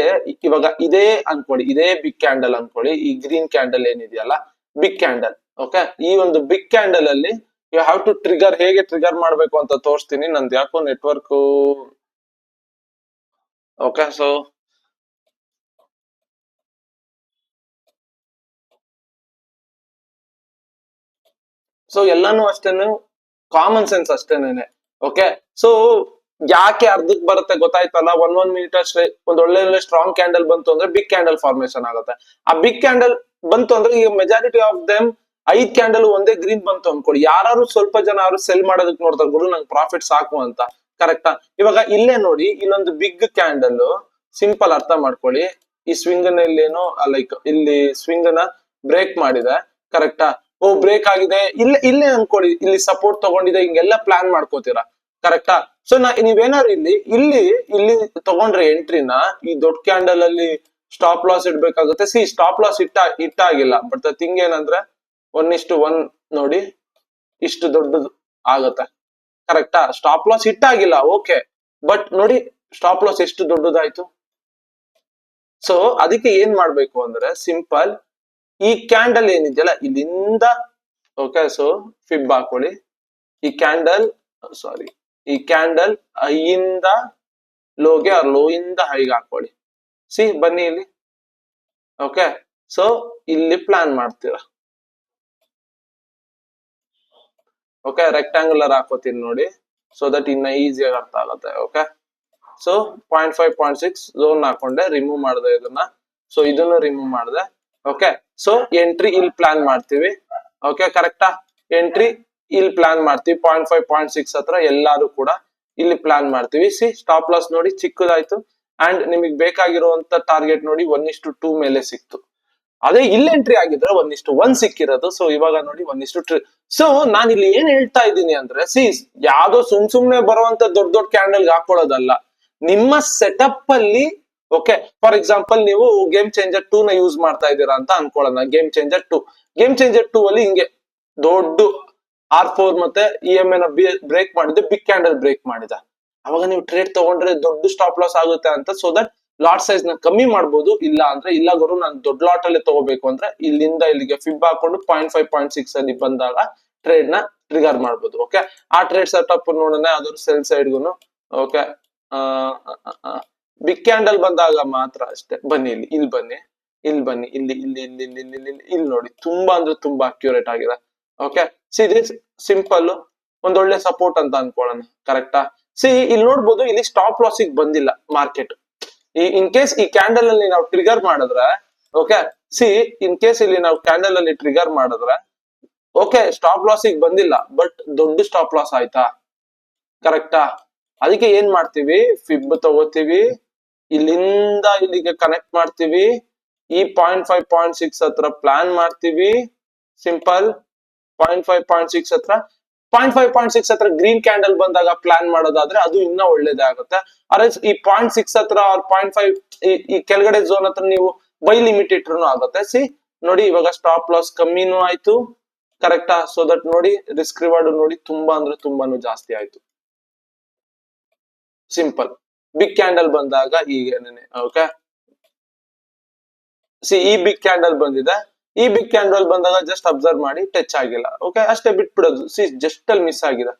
ಇವಾಗ ಇದೇ ಅನ್ಕೊಳ್ಳಿ, ಇದೇ ಬಿಗ್ ಕ್ಯಾಂಡಲ್ ಅನ್ಕೊಳ್ಳಿ, ಈ ಗ್ರೀನ್ ಕ್ಯಾಂಡಲ್ ಏನಿದೆಯಲ್ಲ ಬಿಗ್ ಕ್ಯಾಂಡಲ್. ಓಕೆ, ಈ ಒಂದು ಬಿಗ್ ಕ್ಯಾಂಡಲ್ ಅಲ್ಲಿ ಯು ಹ್ಯಾವ್ ಟು ಟ್ರಿಗರ್, ಹೇಗೆ ಟ್ರಿಗರ್ ಮಾಡ್ಬೇಕು ಅಂತ ತೋರಿಸ್ತೀನಿ. ನಂದು ಯಾಕೋ ನೆಟ್ವರ್ಕ್. ಓಕೆ, ಸೊ ಎಲ್ಲಾನು ಅಷ್ಟೇನು ಕಾಮನ್ ಸೆನ್ಸ್ ಅಷ್ಟೇನೆ. ಓಕೆ, ಸೊ ಯಾಕೆ ಅರ್ಧಕ್ ಬರುತ್ತೆ ಗೊತ್ತಾಯ್ತಲ್ಲ. 1 ಮಿನಿಟ್ ಅಷ್ಟೇ ಒಂದ್ ಒಳ್ಳೆ ಸ್ಟ್ರಾಂಗ್ ಕ್ಯಾಂಡಲ್ ಬಂತು ಅಂದ್ರೆ ಬಿಗ್ ಕ್ಯಾಂಡಲ್ ಫಾರ್ಮೇಶನ್ ಆಗುತ್ತೆ. ಆ ಬಿಗ್ ಕ್ಯಾಂಡಲ್ ಬಂತು ಅಂದ್ರೆ ಈಗ ಮೆಜಾರಿಟಿ ಆಫ್ ದೆಮ್ 5 ಕ್ಯಾಂಡಲ್ ಒಂದೇ ಗ್ರೀನ್ ಬಂತು ಅನ್ಕೊಳ್ಳಿ, ಯಾರು ಸ್ವಲ್ಪ ಜನ ಯಾರು ಸೆಲ್ ಮಾಡೋದಕ್ ನೋಡ್ತಾರೆ, ಗುರು ನಂಗೆ ಪ್ರಾಫಿಟ್ ಸಾಕು ಅಂತ. ಕರೆಕ್ಟಾ? ಇವಾಗ ಇಲ್ಲೇ ನೋಡಿ, ಇಲ್ಲೊಂದು ಬಿಗ್ ಕ್ಯಾಂಡಲ್, ಸಿಂಪಲ್ ಅರ್ಥ ಮಾಡ್ಕೊಳ್ಳಿ. ಈ ಸ್ವಿಂಗ್ ನ ಇಲ್ಲೇನೋ ಲೈಕ್ ಇಲ್ಲಿ ಸ್ವಿಂಗ್ ನ ಬ್ರೇಕ್ ಮಾಡಿದೆ. ಕರೆಕ್ಟಾ? ಓ ಬ್ರೇಕ್ ಆಗಿದೆ, ಇಲ್ಲೇ ಅನ್ಕೊಳ್ಳಿ, ಇಲ್ಲಿ ಸಪೋರ್ಟ್ ತಗೊಂಡಿದೆ, ಹಿಂಗೆಲ್ಲ ಪ್ಲಾನ್ ಮಾಡ್ಕೋತೀರಾ. ಕರೆಕ್ಟಾ? ಸೊ ನೀವೇನಾದ್ರು ಇಲ್ಲಿ ತಗೊಂಡ್ರೆ ಎಂಟ್ರಿನ, ಈ ದೊಡ್ಡ ಕ್ಯಾಂಡಲ್ ಅಲ್ಲಿ ಸ್ಟಾಪ್ ಲಾಸ್ ಇಡ್ಬೇಕಾಗುತ್ತೆ. ಸ್ಟಾಪ್ ಲಾಸ್ ಇಟ್ಟಾಗಿಲ್ಲ, ಬಟ್ ಥಿಂಗ್ ಏನಂದ್ರೆ 1:1 ನೋಡಿ, ಇಷ್ಟು ದೊಡ್ಡದು ಆಗತ್ತೆ. ಕರೆಕ್ಟಾ? ಸ್ಟಾಪ್ ಲಾಸ್ ಇಟ್ಟಾಗಿಲ್ಲ, ಓಕೆ, ಬಟ್ ನೋಡಿ ಸ್ಟಾಪ್ ಲಾಸ್ ಎಷ್ಟು ದೊಡ್ಡದಾಯ್ತು. ಸೊ ಅದಕ್ಕೆ ಏನ್ ಮಾಡ್ಬೇಕು ಅಂದ್ರೆ ಸಿಂಪಲ್, ಈ ಕ್ಯಾಂಡಲ್ ಏನಿದೆಯಲ್ಲ ಇಲ್ಲಿಂದ, ಓಕೆ, ಸೊ ಫಿಬ್ ಹಾಕೊಳ್ಳಿ. ಈ ಕ್ಯಾಂಡಲ್ ಹೈಯಿಂದ ಲೋಗೆ, ಲೋ ಇಂದ ಹೈಗೆ ಹಾಕೊಳ್ಳಿ. ಬನ್ನಿ ಇಲ್ಲಿ. ಓಕೆ, ಸೊ ಇಲ್ಲಿ ಪ್ಲಾನ್ ಮಾಡ್ತೀರಾ. ಓಕೆ, ರೆಕ್ಟಾಂಗುಲರ್ ಹಾಕೋತೀನಿ ನೋಡಿ, ಸೊ ದಟ್ ಇನ್ನ ಈಸಿಯಾಗಿ ಅರ್ಥ ಆಗುತ್ತೆ. ಓಕೆ, ಸೊ 0.5 0.6 ಝೋನ್ ಹಾಕೊಂಡೆ, ರಿಮೂವ್ ಮಾಡಿದೆ ಇದನ್ನ. ಸೊ ಇದನ್ನು ರಿಮೂವ್ ಮಾಡಿದೆ. ಓಕೆ, ಸೊ ಎಂಟ್ರಿ ಇಲ್ಲಿ ಪ್ಲಾನ್ ಮಾಡ್ತೀವಿ. ಓಕೆ, ಕರೆಕ್ಟಾ? ಎಂಟ್ರಿ ಇಲ್ಲಿ ಪ್ಲಾನ್ ಮಾಡ್ತೀವಿ 0.5 0.6 ಹತ್ರ ಎಲ್ಲಾರು ಕೂಡ ಇಲ್ಲಿ ಪ್ಲಾನ್ ಮಾಡ್ತೀವಿ. ಸ್ಟಾಪ್ ಲಾಸ್ ನೋಡಿ ಚಿಕ್ಕದಾಯ್ತು, ಅಂಡ್ ನಿಮಗೆ ಬೇಕಾಗಿರುವಂತ ಟಾರ್ಗೆಟ್ ನೋಡಿ 1:2 ಮೇಲೆ ಸಿಕ್ತು. ಅದೇ ಇಲ್ಲಿ ಎಂಟ್ರಿ ಆಗಿದ್ರೆ 1:1 ಸಿಕ್ಕಿರೋದು. ಸೊ ಇವಾಗ ನೋಡಿ 1:3. ಸೊ ನಾನು ಇಲ್ಲಿ ಏನ್ ಹೇಳ್ತಾ ಇದ್ದೀನಿ ಅಂದ್ರೆ, ಯಾವ್ದೋ ಸುಮ್ನೆ ಬರುವಂತ ದೊಡ್ಡ ಕ್ಯಾಂಡಲ್ ಹಾಕೊಳ್ಳೋದಲ್ಲ, ನಿಮ್ಮ ಸೆಟಪ್ ಅಲ್ಲಿ. ಓಕೆ, ಫಾರ್ ಎಕ್ಸಾಂಪಲ್ ನೀವು ಗೇಮ್ ಚೇಂಜರ್ 2 ನ ಯೂಸ್ ಮಾಡ್ತಾ ಇದ್ದೀರಾ ಅಂತ ಅನ್ಕೊಳ್ಳೋಣ. ಗೇಮ್ ಚೇಂಜರ್ 2 ಅಲ್ಲಿ ಹಿಂಗೆ ದೊಡ್ಡ R4 ಮತ್ತೆ EMA ನ ಬ್ರೇಕ್ ಮಾಡಿದೆ, ಬಿಗ್ ಕ್ಯಾಂಡಲ್ ಬ್ರೇಕ್ ಮಾಡಿದ. ಅವಾಗ ನೀವು ಟ್ರೇಡ್ ತಗೊಂಡ್ರೆ ದೊಡ್ಡ ಸ್ಟಾಪ್ ಲಾಸ್ ಆಗುತ್ತೆ ಅಂತ, ಸೊ ದಟ್ ಲಾಟ್ ಸೈಜ್ ನ ಕಮ್ಮಿ ಮಾಡ್ಬೋದು. ಇಲ್ಲ ಅಂದ್ರೆ, ಇಲ್ಲ ಗುರು ನಾನು ದೊಡ್ಡ ಲಾಟ್ ಅಲ್ಲೇ ತಗೋಬೇಕು ಅಂದ್ರೆ ಇಲ್ಲಿಂದ ಇಲ್ಲಿಗೆ ಫಿಬ್ ಹಾಕೊಂಡು 0.5 0.6 ಅಲ್ಲಿ ಬಂದಾಗ ಟ್ರೇಡ್ ನ ಟ್ರಿಗರ್ ಮಾಡ್ಬೋದು. ಓಕೆ, ಆ ಟ್ರೇಡ್ ಸೆಟಪ್ ನೋಡೋಣ, ಅದ್ರ ಸೆಲ್ ಸೈಡ್ಗುನು. ಓಕೆ, ಬಿಗ್ ಕ್ಯಾಂಡಲ್ ಬಂದಾಗ ಮಾತ್ರ ಅಷ್ಟೇ. ಬನ್ನಿ ಇಲ್ಲಿ ಬನ್ನಿ, ಇಲ್ಲಿ ನೋಡಿ, ತುಂಬಾ ಅಂದ್ರೆ ತುಂಬಾ ಅಕ್ಯುರೇಟ್ ಆಗಿದೆ. ಓಕೆ, ಸಿಂಪಲ್ ಒಂದೊಳ್ಳೆ ಸಪೋರ್ಟ್ ಅಂತ ಅನ್ಕೊಳ್ಳೋಣ. ಕರೆಕ್ಟಾ? ಇಲ್ಲಿ ನೋಡ್ಬೋದು, ಇಲ್ಲಿ ಸ್ಟಾಪ್ ಲಾಸ್ ಬಂದಿಲ್ಲ ಮಾರ್ಕೆಟ್. ಇನ್ ಕೇಸ್ ಈ ಕ್ಯಾಂಡಲ್ ಅಲ್ಲಿ ನಾವು ಟ್ರಿಗರ್ ಮಾಡಿದ್ರೆ, ಓಕೆ, ಇನ್ ಕೇಸ್ ಇಲ್ಲಿ ನಾವು ಕ್ಯಾಂಡಲ್ ಅಲ್ಲಿ ಟ್ರಿಗರ್ ಮಾಡಿದ್ರೆ, ಓಕೆ, ಸ್ಟಾಪ್ ಲಾಸ್ ಬಂದಿಲ್ಲ, ಬಟ್ ದೊಡ್ಡ ಸ್ಟಾಪ್ ಲಾಸ್ ಆಯ್ತಾ. ಕರೆಕ್ಟಾ? ಅದಕ್ಕೆ ಏನ್ ಮಾಡ್ತೀವಿ, ಫಿಬ್ ತಗೋತೀವಿ, ಇಲ್ಲಿಂದ ಇಲ್ಲಿಗೆ ಕನೆಕ್ಟ್ ಮಾಡ್ತೀವಿ, ಈ 0.5 0.6 ಹತ್ರ ಪ್ಲಾನ್ ಮಾಡ್ತೀವಿ. ಸಿಂಪಲ್ 0.5 0.6 ಹತ್ರ 0.5 0.6 ಹತ್ರ ಗ್ರೀನ್ ಕ್ಯಾಂಡಲ್ ಬಂದಾಗ ಪ್ಲಾನ್ ಮಾಡೋದಾದ್ರೆ ಅದು ಇನ್ನೂ ಒಳ್ಳೇದೇ ಆಗುತ್ತೆ. ಅರೆ ಈ 0.6 ಹತ್ರ 0.5 ಈ ಕೆಳಗಡೆ ಝೋನ್ ಹತ್ರ ನೀವು ಬೈ ಲಿಮಿಟ್ ಇಟ್ರು ಆಗುತ್ತೆ. ನೋಡಿ ಇವಾಗ ಸ್ಟಾಪ್ ಲಾಸ್ ಕಮ್ಮಿನೂ ಆಯ್ತು. ಕರೆಕ್ಟಾ? ಸೊ ದಟ್ ನೋಡಿ ರಿಸ್ಕ್ ರಿವಾರ್ಡ್ ನೋಡಿ ತುಂಬಾ ಅಂದ್ರೆ ತುಂಬಾನು ಜಾಸ್ತಿ ಆಯ್ತು. ಸಿಂಪಲ್. ಬಿಗ್ ಕ್ಯಾಂಡಲ್ ಬಂದಾಗ ಹೀಗೇನೆ. ಓಕೆ, ಈ ಬಿಗ್ ಕ್ಯಾಂಡಲ್ ಬಂದಿದೆ, ಈ ಬಿಗ್ ಕ್ಯಾಂಡಲ್ ಬಂದಾಗ ಜಸ್ಟ್ ಅಬ್ಸರ್ವ್ ಮಾಡಿ, ಟಚ್ ಆಗಿಲ್ಲ. ಓಕೆ, ಅಷ್ಟೇ ಬಿಟ್ಬಿಡೋದು. ಜಸ್ಟ್ ಅಲ್ಲಿ ಮಿಸ್ ಆಗಿದೆ.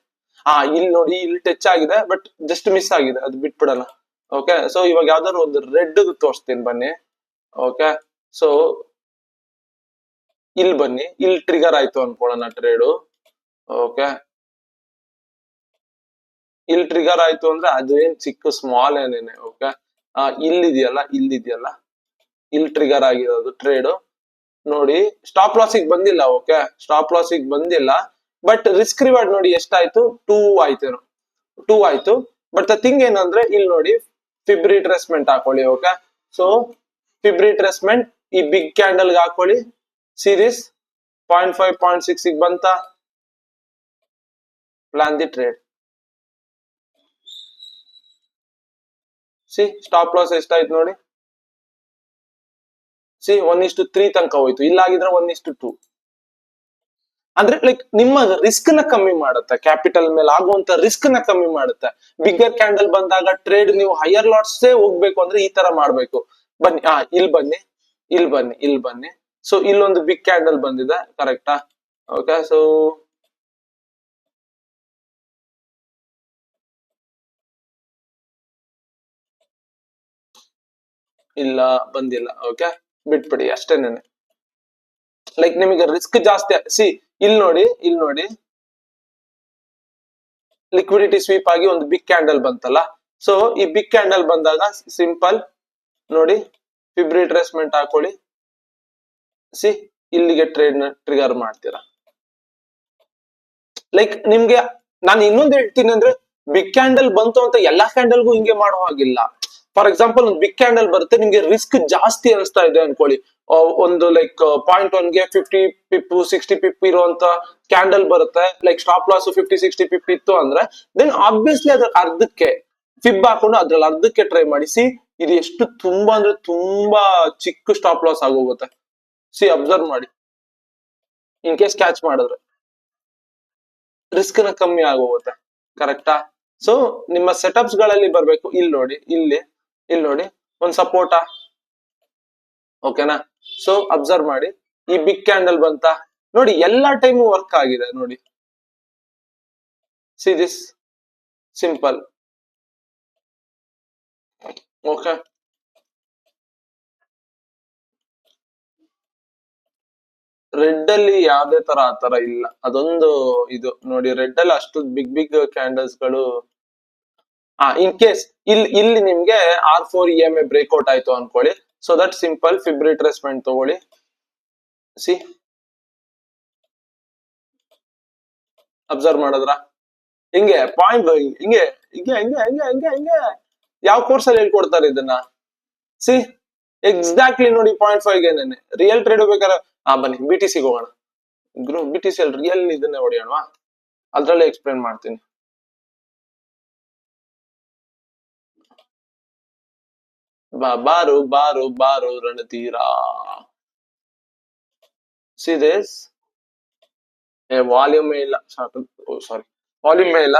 ಇಲ್ಲಿ ನೋಡಿ, ಇಲ್ಲಿ ಟಚ್ ಆಗಿದೆ, ಬಟ್ ಜಸ್ಟ್ ಮಿಸ್ ಆಗಿದೆ, ಅದು ಬಿಟ್ಬಿಡಲ್ಲ. ಓಕೆ, ಸೊ ಇವಾಗ ಯಾವ್ದಾದ್ರು ಒಂದು ರೆಡ್ ತೋರಿಸ್ತೀನಿ ಬನ್ನಿ. ಓಕೆ, ಸೊ ಇಲ್ಲಿ ಬನ್ನಿ, ಇಲ್ಲಿ ಟ್ರಿಗರ್ ಆಯ್ತು ಅನ್ಕೊಳ್ಳೋಣ ಟ್ರೇಡು. ಓಕೆ, ಇಲ್ಲಿ ಟ್ರಿಗರ್ ಆಯ್ತು ಅಂದ್ರೆ ಅದು ಏನ್ ಚಿಕ್ಕ ಸ್ಮಾಲ್ ಏನೇನೆ. ಓಕೆ, ಇಲ್ಲಿದೆಯಲ್ಲ, ಇಲ್ಲಿ ಟ್ರಿಗರ್ ಆಗಿರೋದು ಟ್ರೇಡ್ ನೋಡಿ. ಸ್ಟಾಪ್ ಲಾಸ್ ಬಂದಿಲ್ಲ. ಓಕೆ, ಸ್ಟಾಪ್ ಲಾಸ್ ಬಂದಿಲ್ಲ, ಬಟ್ ರಿಸ್ಕ್ ರಿವಾರ್ಡ್ ನೋಡಿ ಎಷ್ಟಾಯ್ತು, 2 ಆಯ್ತೇನೋ, 2 ಆಯ್ತು. ಬಟ್ ದ ಥಿಂಗ್ ಏನಂದ್ರೆ ಇಲ್ಲಿ ನೋಡಿ ಫಿಬ್ ರಿಟ್ರೇಸ್ಮೆಂಟ್ ಹಾಕೊಳ್ಳಿ. ಓಕೆ, ಸೊ ಫಿಬ್ ರಿಟ್ರೇಸ್ಮೆಂಟ್ ಈ ಬಿಗ್ ಕ್ಯಾಂಡಲ್ ಹಾಕೊಳ್ಳಿ. ಸೀರೀಸ್ 0.5 0.6 ಬಂತ. Plan the trade. C stop loss ಎಷ್ಟಾಯ್ತು ನೋಡಿ. ಸಿ 1:3 ತನಕ ಹೋಯ್ತು. ಇಲ್ಲಾಗಿದ್ರೆ 1:2. ಅಂದ್ರೆ ಲೈಕ್ ನಿಮ್ಮ ರಿಸ್ಕ್ ನ ಕಮ್ಮಿ ಮಾಡುತ್ತೆ, ಕ್ಯಾಪಿಟಲ್ ಮೇಲೆ ಆಗುವಂತ ರಿಸ್ಕ್ ನ ಕಮ್ಮಿ ಮಾಡುತ್ತೆ. ಬಿಗ್ಗರ್ ಕ್ಯಾಂಡಲ್ ಬಂದಾಗ ಟ್ರೇಡ್ ನೀವು ಹೈಯರ್ ಲಾಟ್ಸ್ ಹೋಗ್ಬೇಕು ಅಂದ್ರೆ ಈ ತರ ಮಾಡ್ಬೇಕು. ಬನ್ನಿ, ಇಲ್ಲಿ ಬನ್ನಿ, ಇಲ್ಲಿ ಬನ್ನಿ, ಇಲ್ಲಿ ಬನ್ನಿ. ಸೊ ಇಲ್ಲೊಂದು ಬಿಗ್ ಕ್ಯಾಂಡಲ್ ಬಂದಿದೆ, ಕರೆಕ್ಟಾ? ಓಕೆ, ಸೊ ಇಲ್ಲ ಬಂದಿಲ್ಲ. ಓಕೆ, ಬಿಟ್ಬಿಡಿ ಅಷ್ಟೇನೆ. ಲೈಕ್ ನಿಮಗೆ ರಿಸ್ಕ್ ಜಾಸ್ತಿ. ಸಿ ಇಲ್ಲಿ ನೋಡಿ, ಇಲ್ಲಿ ನೋಡಿ, ಲಿಕ್ವಿಡಿಟಿ ಸ್ವೀಪ್ ಆಗಿ ಒಂದು ಬಿಗ್ ಕ್ಯಾಂಡಲ್ ಬಂತಲ್ಲ. ಸೊ ಈ ಬಿಗ್ ಕ್ಯಾಂಡಲ್ ಬಂದಾಗ ಸಿಂಪಲ್ ನೋಡಿ, ಫಿಬ್ ರಿಟ್ರೇಸ್ಮೆಂಟ್ ಹಾಕೊಳ್ಳಿ. ಸಿ ಇಲ್ಲಿಗೆ ಟ್ರೇಡ್ ನ ಟ್ರಿಗರ್ ಮಾಡ್ತೀರಾ. ಲೈಕ್ ನಿಮ್ಗೆ ನಾನು ಇನ್ನೊಂದು ಹೇಳ್ತೀನಿ ಅಂದ್ರೆ, ಬಿಗ್ ಕ್ಯಾಂಡಲ್ ಬಂತು ಅಂತ ಎಲ್ಲಾ ಕ್ಯಾಂಡಲ್ಗೂ ಹಿಂಗೆ ಮಾಡೋ ಹಾಗಿಲ್ಲ. ಫಾರ್ ಎಕ್ಸಾಂಪಲ್ ಒಂದು ಬಿಗ್ ಕ್ಯಾಂಡಲ್ ಬರುತ್ತೆ, ನಿಮ್ಗೆ ರಿಸ್ಕ್ ಜಾಸ್ತಿ ಅನಿಸ್ತಾ ಇದೆ ಅನ್ಕೊಳ್ಳಿ. ಒಂದು ಲೈಕ್ 0.1ಗೆ 50 ಪಿಪ್ 60 ಪಿಪ್ ಇರುವಂತ ಕ್ಯಾಂಡಲ್ ಬರುತ್ತೆ. ಲೈಕ್ ಸ್ಟಾಪ್ ಲಾಸ್ 50-60 ಪಿಪ್ ಇತ್ತು ಅಂದ್ರೆ, ದೆನ್ ಆಬ್ವಿಯಸ್ಲಿ ಅದ್ರ ಅರ್ಧಕ್ಕೆ ಫಿಬ್ ಹಾಕೊಂಡು ಅದ್ರಲ್ಲಿ ಅರ್ಧಕ್ಕೆ ಟ್ರೈ ಮಾಡಿ. ಸಿ ಇದು ಎಷ್ಟು ತುಂಬಾ ಅಂದ್ರೆ ತುಂಬಾ ಚಿಕ್ಕ ಸ್ಟಾಪ್ ಲಾಸ್ ಆಗೋಗುತ್ತೆ. ಸಿ ಅಬ್ಸರ್ವ್ ಮಾಡಿ, ಇನ್ ಕೇಸ್ ಕ್ಯಾಚ್ ಮಾಡಿದ್ರೆ ರಿಸ್ಕ್ ನ ಕಮ್ಮಿ ಆಗೋಗುತ್ತೆ. ಕರೆಕ್ಟಾ? ಸೊ ನಿಮ್ಮ ಸೆಟಪ್ಸ್ ಗಳಲ್ಲಿ ಬರ್ಬೇಕು. ಇಲ್ಲಿ ನೋಡಿ, ಇಲ್ಲಿ ನೋಡಿ ಒಂದು ಸಪೋರ್ಟ. ಓಕೆನಾ? ಸೊ ಅಬ್ಸರ್ವ್ ಮಾಡಿ, ಈ ಬಿಗ್ ಕ್ಯಾಂಡಲ್ ಬಂತ ನೋಡಿ, ಎಲ್ಲಾ ಟೈಮು ವರ್ಕ್ ಆಗಿದೆ ನೋಡಿ. See this simple. Okay, red ಅಲ್ಲಿ ಯಾವ್ದೇ ತರ ಆತರ ಇಲ್ಲ. ಅದೊಂದು ಇದು ನೋಡಿ, ರೆಡ್ ಅಲ್ಲಿ ಅಷ್ಟು ಬಿಗ್ ಬಿಗ್ ಕ್ಯಾಂಡಲ್ಸ್ ಗಳು. ಇನ್ ಕೇಸ್ ಇಲ್ಲಿ ನಿಮ್ಗೆ R4 EMA ಬ್ರೇಕ್ಔಟ್ ಆಯ್ತು ಅನ್ಕೊಳ್ಳಿ. ಸೊ ದಟ್ ಸಿಂಪಲ್ ಫಿಬ್ ರಿಟ್ರೇಸ್ಮೆಂಟ್ ತಗೊಳ್ಳಿ. ಸಿ ಅಬ್ಸರ್ವ್ ಮಾಡಿದ್ರ ಹಿಂಗೆ ಪಾಯಿಂಟ್ ಹಿಂಗೆ ಹಿಂಗೆ ಹಿಂಗೆ ಹಿಂಗೆ ಹಿಂಗೆ ಹಿಂಗೆ ಯಾವ ಕೋರ್ಸ್ ಅಲ್ಲಿ ಹೇಳ್ಕೊಡ್ತಾರೆ ಇದನ್ನ? ಸಿ ಎಕ್ಸಾಕ್ಟ್ಲಿ ನೋಡಿ, 0.5ಗೆ ರಿಯಲ್ ಟ್ರೇಡ್ ಬೇಕಾದ್ರೆ ಬನ್ನಿ BTC ಹೋಗೋಣ. BTC ಅಲ್ಲಿ ರಿಯಲ್ ಇದನ್ನೇ ಹೊಡಿಯೋಣವಾ? ಅದ್ರಲ್ಲೇ ಎಕ್ಸ್ಪ್ಲೇನ್ ಮಾಡ್ತೀನಿ. ಬಾರು ಬಾರು ಬಾರು ರಣತೀರ. ಸಿ ದಿಸ್ ವಾಲ್ಯೂಮ್ ಇಲ್ಲ, ಸಾರಿ ವಾಲ್ಯೂಮ್ ಇಲ್ಲ.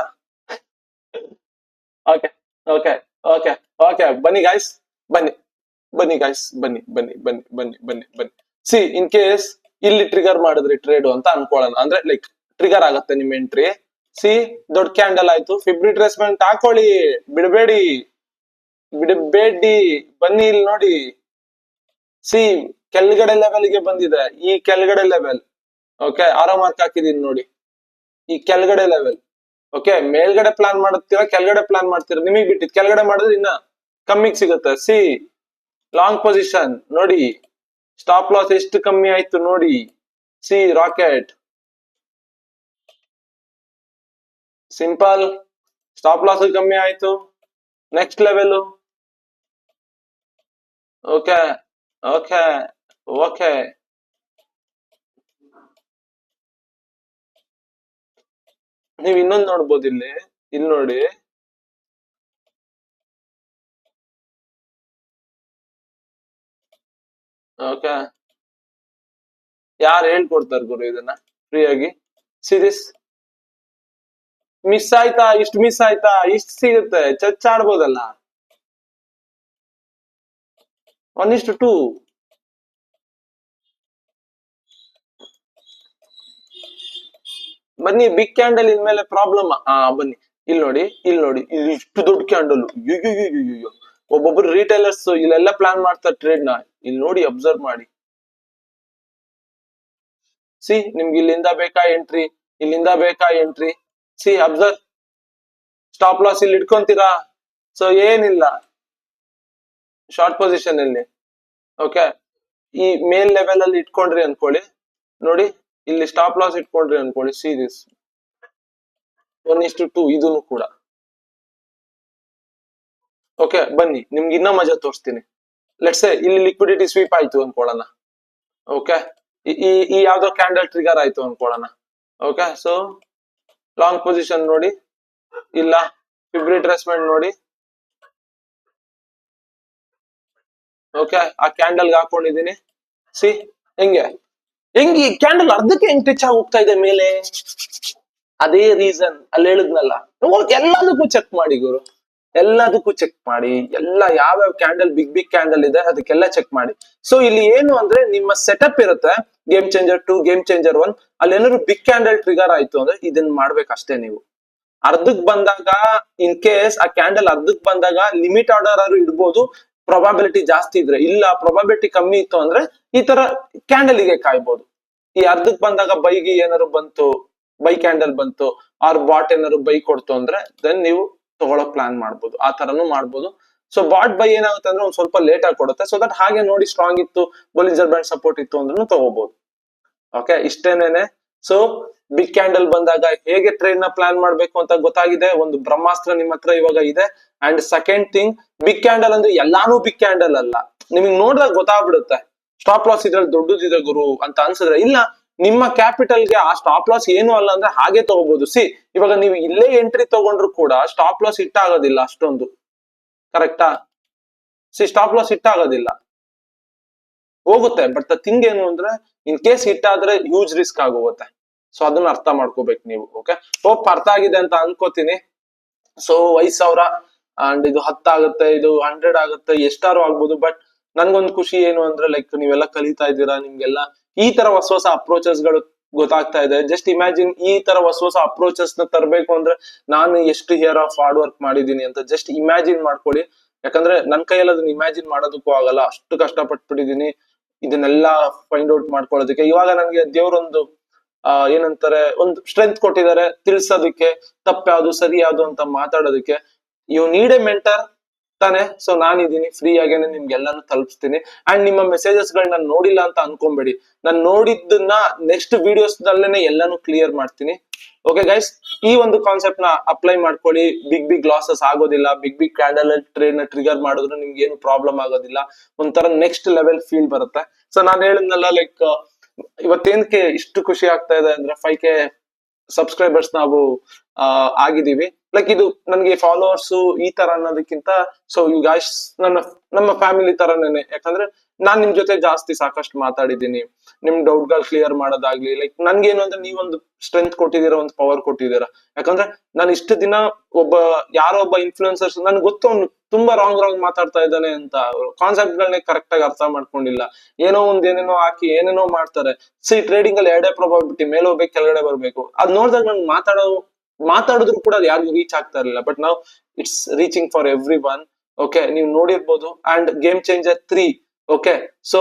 ಓಕೆ ಓಕೆ ಓಕೆ ಓಕೆ, ಬನ್ನಿ ಗಾಯ್ಸ್, ಬನ್ನಿ ಬನ್ನಿ ಗಾಯ್ಸ್, ಬನ್ನಿ ಬನ್ನಿ ಬನ್ನಿ ಬನ್ನಿ ಬನ್ನಿ ಬನ್ನಿ. ಸಿ ಇನ್ ಕೇಸ್ ಇಲ್ಲಿ ಟ್ರಿಗರ್ ಮಾಡಿದ್ರಿ ಟ್ರೇಡ್ ಅಂತ ಅನ್ಕೊಳ್ಳೋಣ, ಅಂದ್ರೆ ಲೈಕ್ ಟ್ರಿಗರ್ ಆಗತ್ತೆ ನಿಮ್ ಎಂಟ್ರಿ. ಸಿ ದೊಡ್ಡ ಕ್ಯಾಂಡಲ್ ಆಯ್ತು, ಫಿಬ್ ರಿಟ್ರೇಸ್ಮೆಂಟ್ ಹಾಕೊಳ್ಳಿ, ಬಿಡಬೇಡಿ ಬಿಡಬೇಡಿ. ಬನ್ನಿ ಇಲ್ಲಿ ನೋಡಿ, ಸಿ ಕೆಳಗಡೆ ಲೆವೆಲ್ಗೆ ಬಂದಿದೆ, ಈ ಕೆಳಗಡೆ ಲೆವೆಲ್. ಓಕೆ, ಆರೋ ಮಾರ್ಕ್ ಹಾಕಿದೀನಿ ನೋಡಿ, ಈ ಕೆಳಗಡೆ ಲೆವೆಲ್. ಓಕೆ, ಮೇಲ್ಗಡೆ ಪ್ಲಾನ್ ಮಾಡುತ್ತೀರಾ ಕೆಳಗಡೆ ಪ್ಲಾನ್ ಮಾಡ್ತೀರಾ ನಿಮಗೆ ಬಿಟ್ಟಿದ್. ಕೆಳಗಡೆ ಮಾಡಿದ್ರೆ ಇನ್ನ ಕಮ್ಮಿಗೆ ಸಿಗುತ್ತೆ. ಸಿ ಲಾಂಗ್ ಪೊಸಿಷನ್ ನೋಡಿ, ಸ್ಟಾಪ್ ಲಾಸ್ ಎಷ್ಟು ಕಮ್ಮಿ ಆಯ್ತು ನೋಡಿ. C rocket simple, stop loss ಕಮ್ಮಿ ಆಯ್ತು. Next level. Okay okay okay, ನೀವ್ ಇನ್ನೊಂದು ನೋಡ್ಬೋದು ಇಲ್ಲಿ ನೋಡಿ. ಓಕೆ, ಯಾರು ಹೇಳ್ಕೊಡ್ತಾರೆ ಗುರು ಇದನ್ನ ಫ್ರೀಯಾಗಿ? ಸಿರೀಸ್ ಮಿಸ್ ಆಯ್ತಾ? ಇಷ್ಟು ಮಿಸ್ ಆಯ್ತಾ? ಇಷ್ಟು ಸಿಗುತ್ತೆ, ಚರ್ಚ್ ಆಡ್ಬೋದಲ್ಲ. 1:2. ಬನ್ನಿ, ಬಿಗ್ ಕ್ಯಾಂಡಲ್ ಇನ್ಮೇಲೆ ಪ್ರಾಬ್ಲಮ್. ಬನ್ನಿ ಇಲ್ಲಿ ನೋಡಿ, ಇಲ್ಲಿ ನೋಡಿ, ಇಲ್ಲಿ ಇಷ್ಟು ದೊಡ್ಡ ಕ್ಯಾಂಡಲ್. ಅಯ್ಯೋ, ಒಬ್ಬೊಬ್ರು ರಿಟೇಲರ್ಸ್ ಇಲ್ಲೆಲ್ಲ ಪ್ಲಾನ್ ಮಾಡ್ತಾರೆ ಟ್ರೇಡ್ ನ. ಇಲ್ಲಿ ನೋಡಿ, ಅಬ್ಸರ್ವ್ ಮಾಡಿ. ಸಿ ನಿಮ್ಗೆ ಇಲ್ಲಿಂದ ಬೇಕಾ ಎಂಟ್ರಿ, ಇಲ್ಲಿಂದ ಬೇಕಾ entry. C observe, stop loss ಇಲ್ಲಿ ಇಟ್ಕೊಂತೀರಾ. ಸೊ ಏನಿಲ್ಲ, ಶಾರ್ಟ್ ಪೊಸಿಷನ್ ಇಲ್ಲಿ. ಓಕೆ, ಈ ಮೇಲ್ ಲೆವೆಲ್ ಅಲ್ಲಿ ಇಟ್ಕೊಂಡ್ರಿ ಅನ್ಕೊಳ್ಳಿ. ನೋಡಿ, ಇಲ್ಲಿ ಸ್ಟಾಪ್ ಲಾಸ್ ಇಟ್ಕೊಂಡ್ರಿ ಅನ್ಕೊಳ್ಳಿ. ಸಿ ದಿಸ್ 1:2 ಇದನ್ನು ಕೂಡ. ಓಕೆ ಬನ್ನಿ ನಿಮ್ಗೆ ಇನ್ನ ಮಜಾ ತೋರಿಸ್ತೀನಿ. ಲೆಟ್ಸ್ ಇಲ್ಲಿ ಲಿಕ್ವಿಡಿಟಿ ಸ್ವೀಪ್ ಆಯ್ತು ಅನ್ಕೊಳ್ಳೋಣ. ಓಕೆ ಈ ಯಾವ್ದೋ ಕ್ಯಾಂಡಲ್ ಟ್ರಿಗರ್ ಆಯ್ತು ಅನ್ಕೊಳ್ಳೋಣ. ಓಕೆ ಸೊ ಲಾಂಗ್ ಪೊಸಿಷನ್ ನೋಡಿ, ಇಲ್ಲ ಫಿಬ್ ರಿಟ್ರೇಸ್ಮೆಂಟ್ ನೋಡಿ. ಓಕೆ ಆ ಕ್ಯಾಂಡಲ್ ಹಾಕೊಂಡಿದೀನಿ. ಸಿ ಹೆಂಗೆ ಈ ಕ್ಯಾಂಡಲ್ ಅರ್ಧಕ್ಕೆ ಹೆಂಗ್ ಟಚ್ ಆಗಿ ಹೋಗ್ತಾ ಇದೆ ಮೇಲೆ. ಅದೇ ರೀಸನ್ ಅಲ್ಲಿ ಹೇಳಿದ್ನಲ್ಲ, ಎಲ್ಲದಕ್ಕೂ ಚೆಕ್ ಮಾಡಿ ಗುರು, ಎಲ್ಲದಕ್ಕೂ ಚೆಕ್ ಮಾಡಿ. ಎಲ್ಲ ಯಾವ್ಯಾವ ಕ್ಯಾಂಡಲ್ ಬಿಗ್ ಕ್ಯಾಂಡಲ್ ಇದೆ ಅದಕ್ಕೆಲ್ಲ ಚೆಕ್ ಮಾಡಿ. ಸೊ ಇಲ್ಲಿ ಏನು ಅಂದ್ರೆ ನಿಮ್ಮ ಸೆಟಪ್ ಇರುತ್ತೆ, ಗೇಮ್ ಚೇಂಜರ್ 2, ಗೇಮ್ ಚೇಂಜರ್ 1, ಅಲ್ಲಿ ಏನಾದ್ರು ಬಿಗ್ ಕ್ಯಾಂಡಲ್ ಟ್ರಿಗರ್ ಆಯ್ತು ಅಂದ್ರೆ ಇದನ್ನ ಮಾಡ್ಬೇಕಷ್ಟೇ ನೀವು. ಅರ್ಧಕ್ ಬಂದಾಗ ಇನ್ ಕೇಸ್ ಆ ಕ್ಯಾಂಡಲ್ ಅರ್ಧಕ್ ಬಂದಾಗ ಲಿಮಿಟ್ ಆರ್ಡರ್ ಆದ್ರೂ ಇಡ್ಬೋದು, ಪ್ರೊಬಾಬಿಲಿಟಿ ಜಾಸ್ತಿ ಇದ್ರೆ. ಇಲ್ಲ ಪ್ರೊಬಾಬಿಲಿಟಿ ಕಮ್ಮಿ ಇತ್ತು ಅಂದ್ರೆ ಈ ತರ ಕ್ಯಾಂಡಲ್ಗೆ ಕಾಯ್ಬೋದು. ಈ ಅರ್ಧಕ್ ಬಂದಾಗ ಬೈಗೆ ಏನಾದ್ರು ಬಂತು, ಬೈ ಕ್ಯಾಂಡಲ್ ಬಂತು, ಆರ್ ಬಾಟ್ ಏನಾದ್ರು ಬೈ ಕೊಡ್ತು ಅಂದ್ರೆ ದೆನ್ ನೀವು ತಗೊಳೋ ಪ್ಲಾನ್ ಮಾಡ್ಬೋದು. ಆ ತರನು ಮಾಡ್ಬೋದು. ಸೊ ಬಾಟ್ ಬೈ ಏನಾಗುತ್ತೆ ಅಂದ್ರೆ ಒಂದ್ ಸ್ವಲ್ಪ ಲೇಟ್ ಆಗಿ ಕೊಡುತ್ತೆ. ಸೊ ದಟ್ ಹಾಗೆ ನೋಡಿ ಸ್ಟ್ರಾಂಗ್ ಇತ್ತು, ಬೊಲಿಂಜರ್ ಬ್ಯಾಂಡ್ ಸಪೋರ್ಟ್ ಇತ್ತು ಅಂದ್ರೂ ತಗೋಬಹುದು. ಓಕೆ ಇಷ್ಟೇನೇನೆ. ಸೊ ಬಿಗ್ ಕ್ಯಾಂಡಲ್ ಬಂದಾಗ ಹೇಗೆ ಟ್ರೇಡ್ ನ ಪ್ಲಾನ್ ಮಾಡ್ಬೇಕು ಅಂತ ಗೊತ್ತಾಗಿದೆ. ಒಂದು ಬ್ರಹ್ಮಾಸ್ತ್ರ ನಿಮ್ಮ ಹತ್ರ ಇವಾಗ ಇದೆ. And second thing, big candle ಅಂದ್ರೆ ಎಲ್ಲಾನು ಬಿಗ್ ಕ್ಯಾಂಡಲ್ ಅಲ್ಲ. ನಿಮಗೆ ನೋಡಿದಾಗ ಗೊತ್ತಾಗ್ಬಿಡುತ್ತೆ ಸ್ಟಾಪ್ ಲಾಸ್ ಇದ್ರಲ್ಲಿ ದೊಡ್ಡದಿದೆ ಗುರು ಅಂತ ಅನ್ಸಿದ್ರೆ, ಇಲ್ಲ ನಿಮ್ಮ ಕ್ಯಾಪಿಟಲ್ಗೆ ಆ ಸ್ಟಾಪ್ ಲಾಸ್ ಏನು ಅಲ್ಲ ಅಂದ್ರೆ ಹಾಗೆ ತಗೋಬಹುದು. ಸಿ ಇವಾಗ ನೀವು ಇಲ್ಲೇ ಎಂಟ್ರಿ ತಗೊಂಡ್ರು ಕೂಡ ಸ್ಟಾಪ್ ಲಾಸ್ ಹಿಟ್ ಆಗೋದಿಲ್ಲ ಅಷ್ಟೊಂದು, ಕರೆಕ್ಟಾ? ಸಿ ಸ್ಟಾಪ್ ಲಾಸ್ ಹಿಟ್ ಆಗೋದಿಲ್ಲ, ಹೋಗುತ್ತೆ. ಬಟ್ ದ ಥಿಂಗ್ ಏನು ಅಂದ್ರೆ ಇನ್ ಕೇಸ್ ಹಿಟ್ ಆದ್ರೆ ಹ್ಯೂಜ್ ರಿಸ್ಕ್ ಆಗೋಗುತ್ತೆ. ಸೊ ಅದನ್ನ ಅರ್ಥ ಮಾಡ್ಕೋಬೇಕು ನೀವು. ಓಕೆ ಹೋಪ್ ಅರ್ಥ ಆಗಿದೆ ಅಂತ ಅನ್ಕೋತೀನಿ. ಸೊ 5,000 ಅಂಡ್ ಇದು 10 ಆಗುತ್ತೆ, ಇದು 100 ಆಗುತ್ತೆ, ಎಷ್ಟಾರು ಆಗ್ಬೋದು. ಬಟ್ ನನ್ಗೊಂದು ಖುಷಿ ಏನು ಅಂದ್ರೆ ಲೈಕ್ ನೀವೆಲ್ಲ ಕಲಿತಾ ಇದ್ದೀರಾ, ನಿಮ್ಗೆಲ್ಲ ಈ ತರ ಹೊಸ ಅಪ್ರೋಚಸ್ ಗಳು ಗೊತ್ತಾಗ್ತಾ ಇದೆ. ಜಸ್ಟ್ ಇಮ್ಯಾಜಿನ್ ಈ ತರ ಹೊಸ ಅಪ್ರೋಚಸ್ ನ ತರಬೇಕು ಅಂದ್ರೆ ನಾನು ಎಷ್ಟು ಇಯರ್ ಆಫ್ ಹಾರ್ಡ್ ವರ್ಕ್ ಮಾಡಿದೀನಿ ಅಂತ ಜಸ್ಟ್ ಇಮ್ಯಾಜಿನ್ ಮಾಡ್ಕೊಳ್ಳಿ. ಯಾಕಂದ್ರೆ ನನ್ ಕೈಯಲ್ಲಿ ಅದನ್ನ ಇಮ್ಯಾಜಿನ್ ಮಾಡೋದಕ್ಕೂ ಆಗಲ್ಲ, ಅಷ್ಟು ಕಷ್ಟಪಟ್ಬಿಟ್ಟಿದೀನಿ ಇದನ್ನೆಲ್ಲ ಫೈಂಡ್ ಔಟ್ ಮಾಡ್ಕೊಳ್ಳೋದಕ್ಕೆ. ಇವಾಗ ನನ್ಗೆ ದೇವ್ರೊಂದು ಏನಂತಾರೆ ಒಂದು ಸ್ಟ್ರೆಂತ್ ಕೊಟ್ಟಿದ್ದಾರೆ ತಿಳ್ಸೋದಕ್ಕೆ, ತಪ್ಪು ಯಾವ್ದು ಸರಿ ಯಾವ್ದು ಅಂತ ಮಾತಾಡೋದಕ್ಕೆ. ಯು ನೀಡ್ ಎ ಮೆಂಟರ್ ತಾನೆ. ಸೊ ನಾನಿದ್ದೀನಿ, ಫ್ರೀ ಆಗೇನೆ ನಿಮ್ಗೆಲ್ಲಾನು ತಲುಪಿಸ್ತೀನಿ. ಅಂಡ್ ನಿಮ್ಮ ಮೆಸೇಜಸ್ ಗಳನ್ನ ನೋಡಿಲ್ಲ ಅಂತ ಅನ್ಕೊಂಬೇಡಿ, ನಾನು ನೋಡಿದ್ದನ್ನ ನೆಕ್ಸ್ಟ್ ವಿಡಿಯೋಸ್ ನಲ್ಲೇನೆ ಎಲ್ಲಾನು ಕ್ಲಿಯರ್ ಮಾಡ್ತೀನಿ. ಓಕೆ ಗೈಸ್, ಈ ಒಂದು ಕಾನ್ಸೆಪ್ಟ್ ನ ಅಪ್ಲೈ ಮಾಡ್ಕೊಳ್ಳಿ. ಬಿಗ್ ಲಾಸಸ್ ಆಗೋದಿಲ್ಲ. ಬಿಗ್ ಕ್ಯಾಂಡಲ್ ಟ್ರೇಡ್ ನ ಟ್ರಿಗರ್ ಮಾಡಿದ್ರು ನಿಮ್ಗೆ ಏನು ಪ್ರಾಬ್ಲಮ್ ಆಗೋದಿಲ್ಲ. ಒಂಥರ ನೆಕ್ಸ್ಟ್ ಲೆವೆಲ್ ಫೀಲ್ ಬರುತ್ತೆ. ಸೊ ನಾನು ಹೇಳಿದ್ನಲ್ಲ ಲೈಕ್ ಇವತ್ತೇನಕ್ಕೆ ಇಷ್ಟು ಖುಷಿ ಆಗ್ತಾ ಇದೆ ಅಂದ್ರೆ 5K ಸಬ್ಸ್ಕ್ರೈಬರ್ಸ್ ನಾವು ಆಗಿದೀವಿ. ಲೈಕ್ ಇದು ನನಗೆ ಫಾಲೋವರ್ಸ್ ಈ ತರ ಅನ್ನೋದಕ್ಕಿಂತ ಸೊ ಯು ಗೈಸ್ ನಮ್ಮ ಫ್ಯಾಮಿಲಿ ತರನೇನೆ. ಯಾಕಂದ್ರೆ ನಾನ್ ನಿಮ್ ಜೊತೆ ಜಾಸ್ತಿ ಸಾಕಷ್ಟು ಮಾತಾಡಿದ್ದೀನಿ, ನಿಮ್ ಡೌಟ್ ಗಳು ಕ್ಲಿಯರ್ ಮಾಡೋದಾಗ್ಲಿ. ಲೈಕ್ ನನ್ಗೇನು ಅಂದ್ರೆ ನೀವೊಂದು ಸ್ಟ್ರೆಂತ್ ಕೊಟ್ಟಿದ್ದೀರಾ, ಒಂದು ಪವರ್ ಕೊಟ್ಟಿದ್ದೀರಾ. ಯಾಕಂದ್ರೆ ನಾನು ಇಷ್ಟು ದಿನ ಯಾರೋ ಒಬ್ಬ ಇನ್ಫ್ಲೂಯೆನ್ಸರ್ಸ್ ನನ್ಗೆ ಗೊತ್ತು ಅವ್ನು ತುಂಬಾ ರಾಂಗ್ ಮಾತಾಡ್ತಾ ಇದ್ದಾನೆ ಅಂತ, ಕಾನ್ಸೆಪ್ಟ್ ಗಳನ್ನ ಕರೆಕ್ಟ್ ಆಗಿ ಅರ್ಥ ಮಾಡ್ಕೊಂಡಿಲ್ಲ, ಏನೋ ಒಂದ್ ಏನೇನೋ ಹಾಕಿ ಏನೇನೋ ಮಾಡ್ತಾರೆ. ಸಿ ಟ್ರೇಡಿಂಗ್ ಅಲ್ಲಿ ಎರಡೇ ಪ್ರಾಬಬಿಲಿಟಿ, ಮೇಲೆ ಹೋಗ್ಬೇಕು ಕೆಳಗಡೆ ಬರ್ಬೇಕು. ಅದ್ ನೋಡಿದಾಗ ನನ್ ಮಾತಾಡಿದ್ರು ಕೂಡ ಅದು ಯಾರಿಗೂ ರೀಚ್ ಆಗ್ತಾ ಇರಲಿಲ್ಲ. ಬಟ್ ನಾವು it's reaching for every one. Okay ನೀವು ನೋಡಿರ್ಬೋದು. And game changer 3 okay so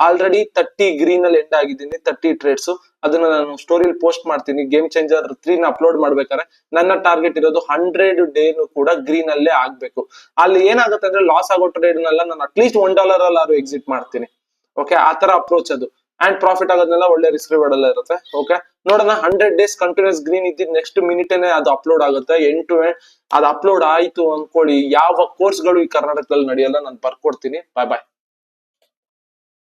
already 30 green ಅಲ್ಲಿ ಎಂಡ್ ಆಗಿದ್ದೀನಿ, 30 ಟ್ರೇಡ್ಸ್. ಅದನ್ನ ನಾನು ಸ್ಟೋರಿಯಲ್ಲಿ ಪೋಸ್ಟ್ ಮಾಡ್ತೀನಿ. ಗೇಮ್ ಚೇಂಜರ್ 3 ನ ಅಪ್ಲೋಡ್ ಮಾಡ್ಬೇಕಾದ್ರೆ ನನ್ನ ಟಾರ್ಗೆಟ್ ಇರೋದು 100 ಡೇನು ಕೂಡ ಗ್ರೀನ್ ಅಲ್ಲೇ ಆಗ್ಬೇಕು. ಅಲ್ಲಿ ಏನಾಗುತ್ತೆ ಅಂದ್ರೆ ಲಾಸ್ ಆಗೋ ಟ್ರೇಡ್ ನೆಲ್ಲ ನಾನು ಅಟ್ಲೀಸ್ಟ್ $1 ಅಲ್ಲಾದ್ರೂ ಎಕ್ಸಿಟ್ ಮಾಡ್ತೀನಿ. ಓಕೆ ಆ ತರ ಅಪ್ರೋಚ್ ಅದು. ಅಂಡ್ ಪ್ರಾಫಿಟ್ ಆಗೋದ್ನೆಲ್ಲ ಒಳ್ಳೆ ರಿಸ್ಕ್ ರಿವಾರ್ಡ್ ಎಲ್ಲ ಇರುತ್ತೆ. ಓಕೆ ನೋಡೋಣ. 100 ಡೇಸ್ ಕಂಟಿನ್ಯೂಸ್ ಗ್ರೀನ್ ಇದ್ದಿದ್ ನೆಕ್ಸ್ಟ್ ಮಿನಿಟೇನೆ ಅದು ಅಪ್ಲೋಡ್ ಆಗುತ್ತೆ. ಎಂಡ್ ಟು ಎಂಡ್ ಅದು ಅಪ್ಲೋಡ್ ಆಯ್ತು ಅನ್ಕೊಳ್ಳಿ, ಯಾವ ಕೋರ್ಸ್ ಗಳು ಈ ಕರ್ನಾಟಕದಲ್ಲಿ ನಡೆಯಲ್ಲ ನಾನು ಬರ್ಕೊಡ್ತೀನಿ. ಬಾಯ್ ಬಾಯ್.